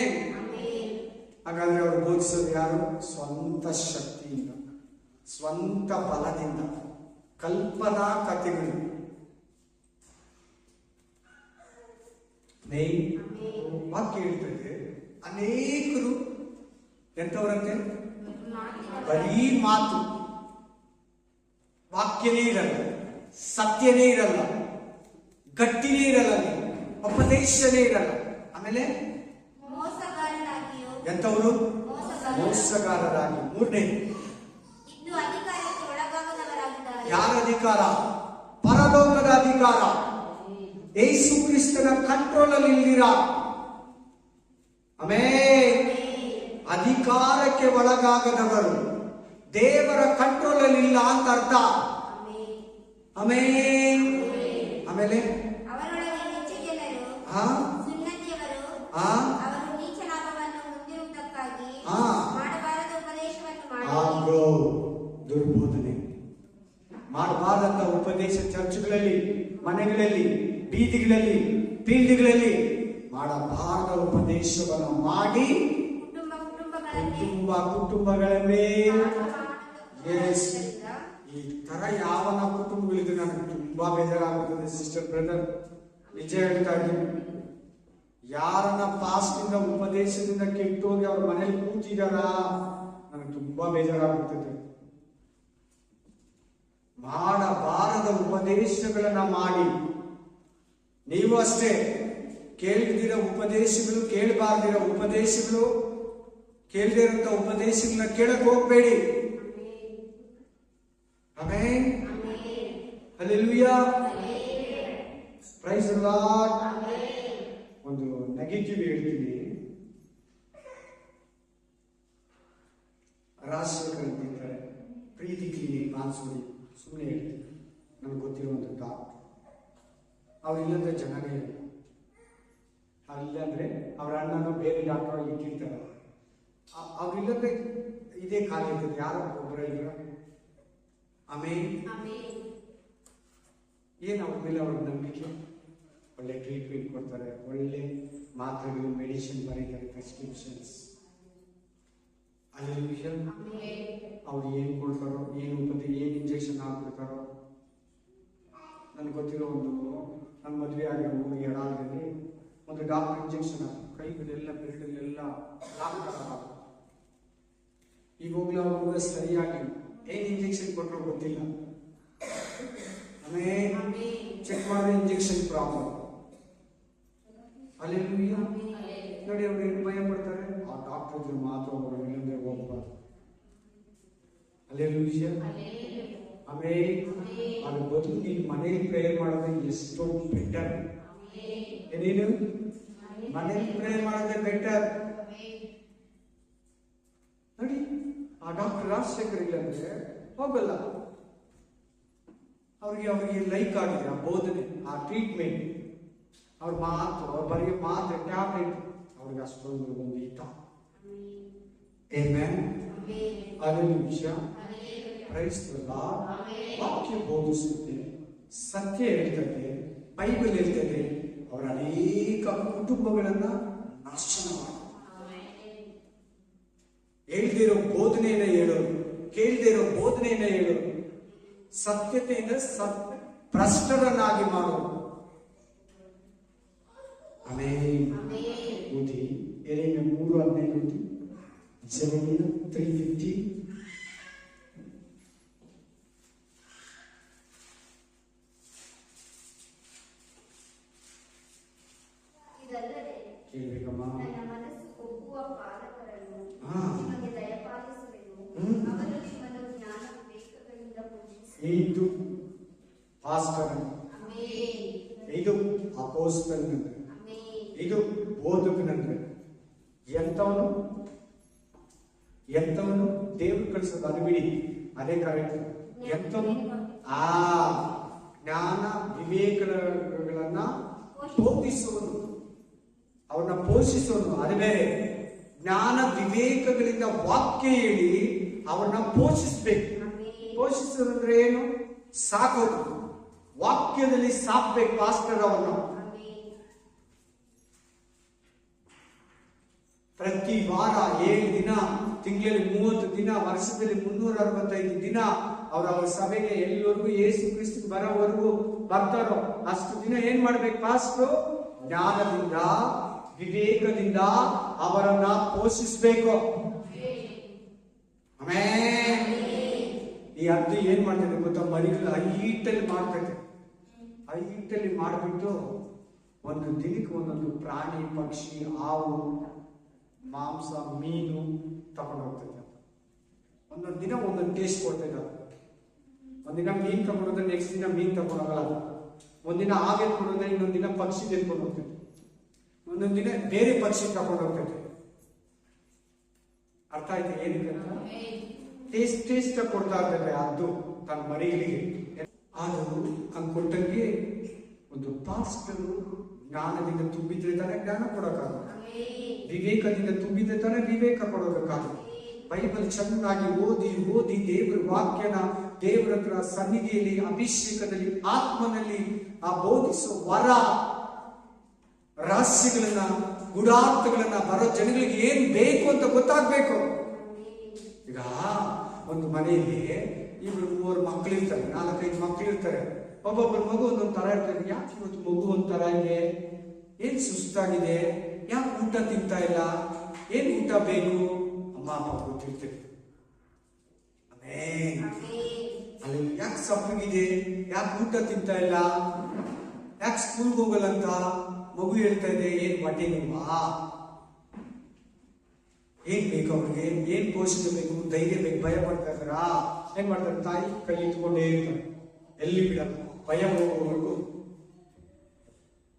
ಹಾಗಾದ್ರೆ ಅವರು ಬೋಧಿಸೋದು ಯಾರು? ಸ್ವಂತ ಶಕ್ತಿಯಿಂದ, ಸ್ವಂತ ಬಲದಿಂದ, ಕಲ್ಪನಾ ಕಥೆಗಳು. ವಾಕ್ಯ ಹೇಳ್ತದೆ, ಅನೇಕರು ಎಂತವರಂತೆ, ಬರೀ ಮಾತು, ವಾಕ್ಯನೇ ಇರಲ್ಲ, ಸತ್ಯನೇ ಇರಲ್ಲ, ಗಟ್ಟಿನೇ ಇರಲ್ಲ, ಉಪದೇಶನೇ ಇರಲ್ಲ. ಆಮೇಲೆ ಎಂತವರು? ಮೋಸಗಾರರಾಗಿ. 3ನೇ, ಯಾರ ಅಧಿಕಾರ? ಪರಲೋಕದ ಅಧಿಕಾರ. ಯೇಸು ಕ್ರಿಸ್ತನ ಕಂಟ್ರೋಲ್ ಅಲ್ಲಿ ಇಲ್ಲಿರ. ಆಮೇಲೆ ಅಧಿಕಾರಕ್ಕೆ ಒಳಗಾಗದವರು, ದೇವರ ಕಂಟ್ರೋಲ್ ಅಲ್ಲಿ ಇಲ್ಲ ಅಂತ ಅರ್ಥ. ಆಮೇಲೆ ಆಮೇಲೆ ದುರ್ಬೋಧನೆ. ಚರ್ಚ್ಗಳಲ್ಲಿ, ಮನೆಗಳಲ್ಲಿ, ಬೀದಿಗಳಲ್ಲಿ, ಫೀಲ್ಡ್ಗಳಲ್ಲಿ ಮಾಡಬಾರದ ಉಪದೇಶವನ್ನು ಮಾಡಿ ಕುಟುಂಬಗಳ ಮೇಲೆ ಎಸ್ ಈ ತರ ಯಾವನ ಕುಟುಂಬಗಳಿದ್ರೆ ನನಗೆ ತುಂಬಾ ಬೇಜಾರಾಗುತ್ತದೆ ಸಿಸ್ಟರ್ ಬ್ರದರ್. ನಿಜ ಹೇಳ್ತಾ ಇದ್ದೀನಿ. ಯಾರನ್ನ ಪಾಸ್ಟಿಂದ ಉಪದೇಶದಿಂದ ಕೆಟ್ಟೋಗಿ ಅವ್ರ ಮನೇಲಿ ಕೂತಿದಾರ, ನನಗೆ ತುಂಬಾ ಬೇಜಾರಾಗುತ್ತದೆ. ಮಾಡಬಾರದ ಉಪದೇಶಗಳನ್ನ ಮಾಡಿ, ನೀವು ಅಷ್ಟೇ ಕೇಳ್ದಿರೋ ಉಪದೇಶಗಳು, ಕೇಳಬಾರ್ದಿರೋ ಉಪದೇಶಗಳು, ಕೇಳದೇ ಇರುವಂತ ಉಪದೇಶಗಳನ್ನ ಕೇಳಕ್ ಹೋಗ್ಬೇಡಿ. Amen, hallelujah, praise the Lord. ಒಂದು ನೆಗೆಟಿವ್ ಹೇಳ್ತೀನಿ. ರಾಜಶೇಖರ್ ಅಂತಿದ್ದಾರೆ, ಪ್ರೀತಿ ಕ್ಲಿನಿಕ್ ಬಾನ್ಸೂರಿ, ಸುಮ್ಮನೆ ಹೇಳ್ತೀನಿ, ನನಗೆ ಗೊತ್ತಿರುವಂತ ಡಾಕ್ಟರ್. ಅವ್ರು ಇಲ್ಲಂದ್ರೆ ಚೆನ್ನಾಗೇ ಇಲ್ಲ. ಅವ್ರಿಲ್ಲಾಂದ್ರೆ ಅವ್ರ ಅಣ್ಣನ ಬೇರೆ ಡಾಕ್ಟರ್ ಇಟ್ಟಿರ್ತಾರೆ. ಅವ್ರಿಲ್ಲಂದ್ರೆ ಇದೇ ಖಾಲಿ ಇರ್ತದೆ, ಯಾರೋ ಒಬ್ಬರ ಇದ್ರ. ಆಮೇಲೆ ಏನ್ ಅವ್ರ ಮೇಲೆ ಅವ್ರ ನಂಬಿಕೆ, ಒಳ್ಳೆ ಟ್ರೀಟ್ಮೆಂಟ್ ಕೊಡ್ತಾರೆ, ಒಳ್ಳೆ ಮಾತ್ರೆಗಳು, ಮೆಡಿಸಿನ್ ಬರೀತಾರೆ, ಪ್ರಿಸ್ಕ್ರಿಪ್ಷನ್ಸ್. ಅಲ್ಲಿ ಅವ್ರು ಏನ್ ಕೊಡ್ತಾರೋ, ಏನು ಏನ್ ಇಂಜೆಕ್ಷನ್ ಹಾಕ್ಬಿಡ್ತಾರೋ. ನನ್ಗೆ ಗೊತ್ತಿರೋ ನನ್ನ ಮದುವೆ ಆಗಿ ಎಡಾದಲ್ಲಿ ಒಂದು ಡಾಕ್ಟರ್ ಇಂಜೆಕ್ಷನ್ ಕೈಗಳೆಲ್ಲ ಬೆರಳಲ್ಲೆಲ್ಲ ಇವಾಗಲೂ ಅವ್ರಿಗೆ ಸರಿಯಾಗಿ ಏನ್ ಇಂಜೆಕ್ಷನ್ ಕೊಟ್ಟರು ಗೊತ್ತಿಲ್ಲ. ಆಮೇಲೆ ಚೆಕ್ ಮಾಡಿದ್ರೆ ಇಂಜೆಕ್ಷನ್ ಪ್ರಾಬ್ಲಮ್. ಅಲ್ಲಿ ನೋಡಿ ಅವ್ರು ಏನು ಭಯ ಪಡ್ತಾರೆ, ಆ ಡಾಕ್ಟರ್ ಇದ್ರೆ ಮಾತ್ರ ಹೋಗೋದು, ಇಲ್ಲಂದ್ರೆ ಹೋಗ್ಬಾರ್ದು. ಅಲ್ಲೆಲ್ಲೂ ವಿಷಯ. ಆಮೇಲೆ ಅದ್ರ ಬದಲು ನೀನು ಮನೇಲಿ ಪ್ರೇಯರ್ ಮಾಡೋದು ಎಷ್ಟೋ ಬೆಟರ್. ಏನೇನು ಮನೇಲಿ ಪ್ರೇಯರ್ ಮಾಡೋದೇ ಬೆಟರ್. ನೋಡಿ ಆ ಡಾಕ್ಟರ್ ರಾಜಶೇಖರ್ ಇಲ್ಲಂದ್ರೆ ಹೋಗಲ್ಲ. ಅವ್ರಿಗೆ ಲೈಕ್ ಆಗಿದೆ ಆ ಬೋಧನೆ, ಆ ಟ್ರೀಟ್ಮೆಂಟ್, ಅವ್ರ ಮಾತು, ಅವ್ರ ಬರೆಯೋ ಮಾತು, ಟ್ಯಾಬ್ಲೆಟ್, ಅವ್ರಿಗೆ ಅಷ್ಟೊಂದು ಒಂದು ಹಿತ. Amen, hallelujah, praise the Lord. ವಾಕ್ಯ ಬೋಧಿಸುತ್ತೆ, ಸತ್ಯ ಹೇಳ್ತದೆ, ಬೈಬಲ್ ಹೇಳ್ತದೆ. ಅವರ ಅನೇಕ ಕುಟುಂಬಗಳನ್ನ ನಾಶನ ಮಾಡಿ ಹೇಳ್ದಿರೋ ಬೋಧನೆಯನ್ನ ಹೇಳೋರು, ಕೇಳ್ದಿರೋ ಬೋಧನೆಯನ್ನ ಹೇಳೋರು, ಸತ್ಯತೆಯಿಂದ ಭ್ರಷ್ಟರನ್ನಾಗಿ ಮಾಡೋರು. ಆಮೇಲೆ ಓದಿ ಯೆರೆಮೀಯ 3:15, ಜೆರೆಮಿಯ 3:15. ಕೇಳ್ಬೇಕಮ್ಮ. ನನ್ನ ಮನಸ್ಸು ಒಪ್ಪುವ ಪಾಲಕರನ್ನು ನಿಮಗೆ ದಯಪಾಲಿಸುವೆನು. ಅವರು ನಿಮ್ಮನ್ನು ಜ್ಞಾನ ವಿವೇಕಗಳಿಂದ ಪೂಜಿಸುವರು. ಇದು ಪಾಸ್ಟರ್, ಇದು ಅಪೋಸ್ತಲ್, ಇದು ಬೋಧಕನಂದ್ರೆ ಎಂತವನು ದೇವರು ಕಳಿಸೋದು ಅದು ಬಿಡಿ, ಅದೇ ಕರೆಕ್ಟ್. ಎಂತವನು ಜ್ಞಾನ ವಿವೇಕಗಳನ್ನ ಬೋಧಿಸುವನು, ಅವ್ರನ್ನ ಪೋಷಿಸೋನು, ಅದು ಬೇರೆ. ಜ್ಞಾನ ವಿವೇಕಗಳಿಂದ ವಾಕ್ಯ ಹೇಳಿ ಅವ್ರನ್ನ ಪೋಷಿಸ್ಬೇಕು. ಪೋಷಿಸೋದಂದ್ರೆ ಏನು? ಸಾಕೋದು, ವಾಕ್ಯದಲ್ಲಿ ಸಾಕ್ಬೇಕು ಪಾಸ್ಟರ್ ಅವನು. ಪ್ರತಿ ವಾರ 7 ದಿನ, ತಿಂಗಳಲ್ಲಿ 30 ದಿನ, ವರ್ಷದಲ್ಲಿ 365 ದಿನ ಅವ್ರ ಸಭೆಗೆ ಎಲ್ಲಿವರೆಗೂ ಯೇಸು ಕ್ರಿಸ್ತ ಬರೋವರೆಗೂ ಬರ್ತಾರೋ ಅಷ್ಟು ದಿನ ಏನ್ ಮಾಡ್ಬೇಕು ಪಾಸ್ಟರ್? ಜ್ಞಾನದಿಂದ ವಿವೇಕದಿಂದ ಅವರನ್ನ ಪೋಷಿಸಬೇಕು. ಆಮೆನ್. ಈ ಅರ್ಧ ಏನ್ ಮಾಡ್ತದೆ ಗೊತ್ತಾ? ಮರಿಗಳು ಹೈಟಲ್ಲಿ ಮಾಡ್ತದೆ. ಹೈಟಲ್ಲಿ ಮಾಡ್ಬಿಟ್ಟು ಒಂದು ದಿನಕ್ಕೆ ಒಂದೊಂದು ಪ್ರಾಣಿ, ಪಕ್ಷಿ, ಹಾವು, ಮಾಂಸ, ಮೀನು ತಗೊಂಡು ಹೋಗ್ತದೆ. ಒಂದೊಂದು ದಿನ ಒಂದೊಂದು ಟೇಸ್ಟ್ ಕೊಡ್ತದೆ. ಒಂದಿನ ಮೀನ್ ತಗೊಂಡೋದ್ರೆ ನೆಕ್ಸ್ಟ್ ದಿನ ಮೀನ್ ತಗೊಂಡು ಹೋಗಲ್ಲ. ಒಂದಿನ ಹಾಗೆ ಕೊಡೋದ್ರೆ ಇನ್ನೊಂದು ದಿನ ಪಕ್ಷಿ ತೆಗೆದುಕೊಂಡು ಹೋಗ್ತದೆ. ಒಂದೊಂದು ದಿನ ಬೇರೆ ಪಕ್ಷಿ ತಗೊಂಡು ಹೋಗ್ತದೆ. ಅರ್ಥ ಆಯ್ತು ಏನಕ್ಕೆ ಅಂತ? ಟೇಸ್ಟ್ ಕೊಡ್ತಾ ಇರ್ತದೆ ಅದು ತನ್ನ ಮರಿಗಳಿಗೆ. ಅದು ಹಂಗೆ ಕೊಟ್ಟಂಗೆ ಒಂದು ಪಾಸ್ಟರ್ ಜ್ಞಾನದಿಂದ ತುಂಬಿದ್ರೆ ತಾನೇ ಜ್ಞಾನ ಕೊಡೋಕ್ಕಾಗ, ವಿವೇಕದಿಂದ ತುಂಬಿದ್ರೆ ತಾನೇ ವಿವೇಕ ಕೊಡೋದಕ್ಕಾಗ. ಬೈಬಲ್ ಚೆನ್ನಾಗಿ ಓದಿ ಓದಿ ದೇವರ ವಾಕ್ಯನ ದೇವರ ಹತ್ರ ಸನ್ನಿಧಿಯಲ್ಲಿ, ಅಭಿಷೇಕದಲ್ಲಿ, ಆತ್ಮನಲ್ಲಿ ಆ ಬೋಧಿಸುವ ವರ, ರಹಸ್ಯಗಳನ್ನ, ಗುಡಾರ್ಥಗಳನ್ನ ಬರೋ ಜನಗಳಿಗೆ ಏನ್ ಬೇಕು ಅಂತ ಗೊತ್ತಾಗ್ಬೇಕು. ಈಗ ಒಂದು ಮನೆಯಲ್ಲಿ 2-3 ಮಕ್ಕಳಿರ್ತಾರೆ, 4-5 ಮಕ್ಕಳಿರ್ತಾರೆ. ಒಬ್ಬೊಬ್ಬರ ಮಗು ಒಂದೊಂದು ತರ ಇರ್ತಾರೆ. ಯಾಕೆ ಇವತ್ತು ಮಗು ಒಂಥರ ಇದೆ, ಏನ್ ಸುಸ್ತಾಗಿದೆ, ಯಾಕೆ ಊಟ ತಿಂತಾ ಇಲ್ಲ, ಏನ್ ಊಟ ಬೇಕು, ಅಮ್ಮ ಅಪ್ಪ ಗೊತ್ತಿರ್ತೀವಿ. ಅಲ್ಲಿ ಯಾಕೆ ಸಪ್ಪಗಿದೆ, ಯಾಕೆ ಊಟ ತಿಂತಾ ಇಲ್ಲ, ಯಾಕೆ ಸ್ಕೂಲ್ಗೆ ಹೋಗಲ್ಲ ಅಂತ ಮಗು ಹೇಳ್ತಾ ಇದೆ. ಏನ್ ಹೊಟ್ಟೆ ನೋವಾ, ಏನ್ ಬೇಕು ಅವ್ರಿಗೆ, ಏನ್ ಪೋಷಣೆ ಬೇಕು, ಧೈರ್ಯ ಬೇಕು, ಭಯ ಪಡ್ತಾ ಇದ್ದಾರ. ಏನ್ ಮಾಡ್ತಾರೆ, ತಾಯಿ ಕೈ ಇಟ್ಕೊಂಡೇ ಇರ್ತಾರೆ, ಎಲ್ಲಿ ಬಿಡಲ್ಲ, ಭಯ ಹೋಗೋವರೆಗೂ.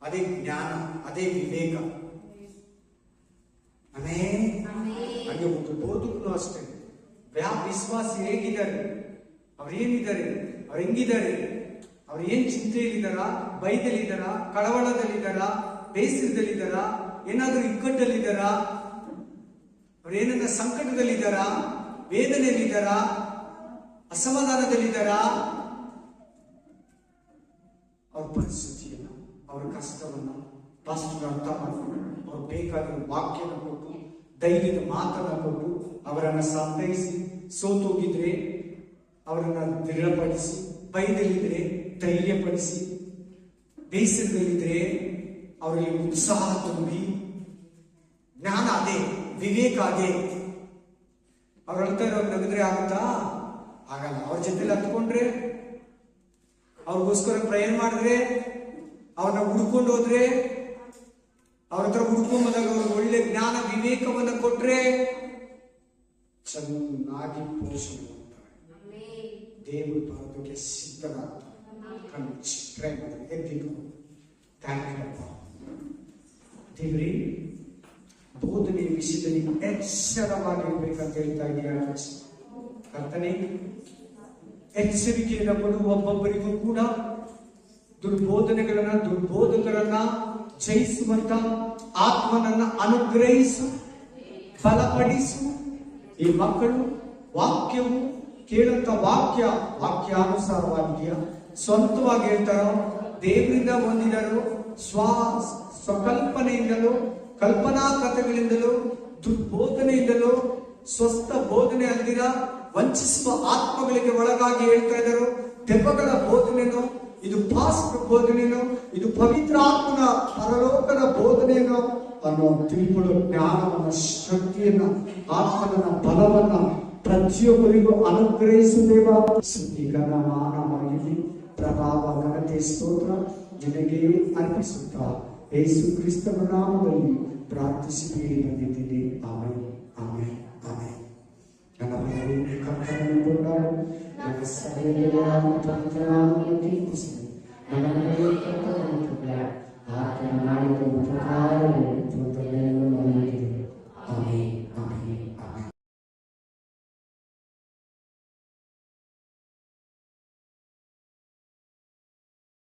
ಅದೇ ಜ್ಞಾನ, ಅದೇ ವಿವೇಕ. ಹಾಗೆ ಒಂದು ಬೋಧಕನು ಅಷ್ಟೇ. ವಿಶ್ವಾಸಿ ಹೇಗಿದ್ದಾರೆ, ಅವ್ರೇನಿದ್ದಾರೆ, ಅವ್ರು ಹೆಂಗಿದ್ದಾರೆ, ಅವ್ರು ಏನ್ ಚಿಂತೆಯಲ್ಲಿದ್ದಾರ, ಭಯದಲ್ಲಿದ್ದಾರ, ಕಳವಳದಲ್ಲಿದ್ದಾರ, ಬೇಸರದಲ್ಲಿದ್ದಾರ, ಏನಾದ್ರೂ ಇಕ್ಕಟ್ಟಲ್ಲಿದ್ದಾರ, ಅವ್ರೇನ ಸಂಕಟದಲ್ಲಿದ್ದಾರ, ವೇದನೆಯಲ್ಲಿದ್ದಾರ, ಅಸಮಾಧಾನದಲ್ಲಿದ್ದಾರ, ಅವ್ರ ಪರಿಸ್ಥಿತಿಯನ್ನ, ಅವ್ರ ಕಷ್ಟವನ್ನ ಪಾಸ್ಟರ್ ಅರ್ಥ ಮಾಡಿಕೊಂಡು ಅವ್ರು ಬೇಕಾಗಿರೋ ವಾಕ್ಯನ ಕೊಟ್ಟು, ಧೈರ್ಯದ ಮಾತನ್ನ ಕೊಟ್ಟು ಅವರನ್ನ ಸಂತೈಸಿ, ಸೋತೋಗಿದ್ರೆ ಅವರನ್ನ ದೃಢಪಡಿಸಿ, ಭಯದಲ್ಲಿದ್ರೆ ಧೈರ್ಯಪಡಿಸಿ, ಬೇಸರದಲ್ಲಿದ್ರೆ ಅವರಿಗೆ ಉತ್ಸಾಹ ತುಂಬಿ, ಜ್ಞಾನ ಅದೇ, ವಿವೇಕ ಅದೇ. ಅವ್ರ ಹೇಳ್ತಾ ಇರೋ ನಗಿದ್ರೆ ಆಗುತ್ತಾ? ಆಗಲ್ಲ. ಅವ್ರ ಜೊತೆಲಿ ಹತ್ಕೊಂಡ್ರೆ, ಅವ್ರಿಗೋಸ್ಕರ ಪ್ರೇಯರ್ ಮಾಡಿದ್ರೆ, ಅವ್ರನ್ನ ಹುಡ್ಕೊಂಡು ಹೋದ್ರೆ, ಅವ್ರ ಹತ್ರ ಹುಡ್ಕೊಂಬಂದಾಗ ಅವ್ರಿಗೆ ಒಳ್ಳೆ ಜ್ಞಾನ ವಿವೇಕವನ್ನ ಕೊಟ್ರೆ ಚೆನ್ನಾಗಿ ಪೋಷಣೆ ಮಾಡ್ತಾರೆ. ದೇವರು ಬರೋದಕ್ಕೆ ಸಿದ್ಧರಾಗ್ತಾರೆ. ಕಣ್ಣು ಪ್ರೇ ಮಾಡಿದ್ರೆ ಎದ್ದಿದ್ದು ಥ್ಯಾಂಕ್ ಯು ಅಪ್ಪ. ದೇವ್ರಿ, ಬೋಧನೆ ವಿಷಯದಲ್ಲಿ ಎಚ್ಚರವಾಗಿರ್ಬೇಕಂತ ಹೇಳ್ತಾ ಇದ್ದೀರಾ ಕರ್ತನೆ. ಎಚ್ಚರಿಕೆಯನ್ನು ಕೊಡುವ ಒಬ್ಬೊಬ್ಬರಿಗೂ ಕೂಡ ದುರ್ಬೋಧನೆಗಳನ್ನ, ದುರ್ಬೋಧಕರನ್ನ ಜಯಿಸುವಂತ ಆತ್ಮನನ್ನ ಅನುಗ್ರಹಿಸು, ಬಲಪಡಿಸು. ಈ ಮಕ್ಕಳು ವಾಕ್ಯವು ಕೇಳಂತ ವಾಕ್ಯಾನುಸಾರವಾಗಿದೆಯಾ, ಸ್ವಂತವಾಗಿ ಹೇಳ್ತಾರೋ, ದೇವರಿಂದ ಹೊಂದಿದರೋ, ಸ್ವಕಲ್ಪನೆಯಿಂದಲೋ, ಕಲ್ಪನಾ ಕಥೆಗಳಿಂದಲೋ, ದುರ್ಬೋಧನೆಯಿಂದಲೋ, ಸ್ವಸ್ಥ ಬೋಧನೆ ಅಲ್ದಿರ ವಂಚಿಸುವ ಆತ್ಮಗಳಿಗೆ ಒಳಗಾಗಿ ಹೇಳ್ತಾ ಇದ್ದಾರೋ, ದೆವ್ವಗಳ ಬೋಧನೆನೋ, ಇದು ಪಾಸ್ಟರ್ ಬೋಧನೆನೋ, ಇದು ಪವಿತ್ರ ಆತ್ಮನ ಪರಲೋಕದ ಬೋಧನೆಯೋ ಅನ್ನೋ ತಿಳ್ಕೊಳ್ಳೋ ಜ್ಞಾನವನ್ನ, ಶಕ್ತಿಯನ್ನ, ಆತ್ಮನ ಬಲವನ್ನ ಪ್ರತಿಯೊಬ್ಬರಿಗೂ ಅನುಗ್ರಹಿಸುತ್ತೇವ. ಸುದ್ದಿಗನ ಮಾನವಾಗಿ ಪ್ರಭಾವ, ಘನತೆ, ಸ್ತೋತ್ರ ನಿನಗೆ ಅರ್ಪಿಸುತ್ತಾ ಯೇಸು ಕ್ರಿಸ್ತನ ನಾಮದಲ್ಲಿ ಪ್ರಾರ್ಥಿಸಿ ಬೇಡಿ ಬಂದಿದ್ದೀನಿ. Amen, amen, amen. ನನ್ನ ಕರ್ತನನ್ನು ಕೊಂಡಾಡು, ನನ್ನ ಸಭೆಯಲ್ಲಿ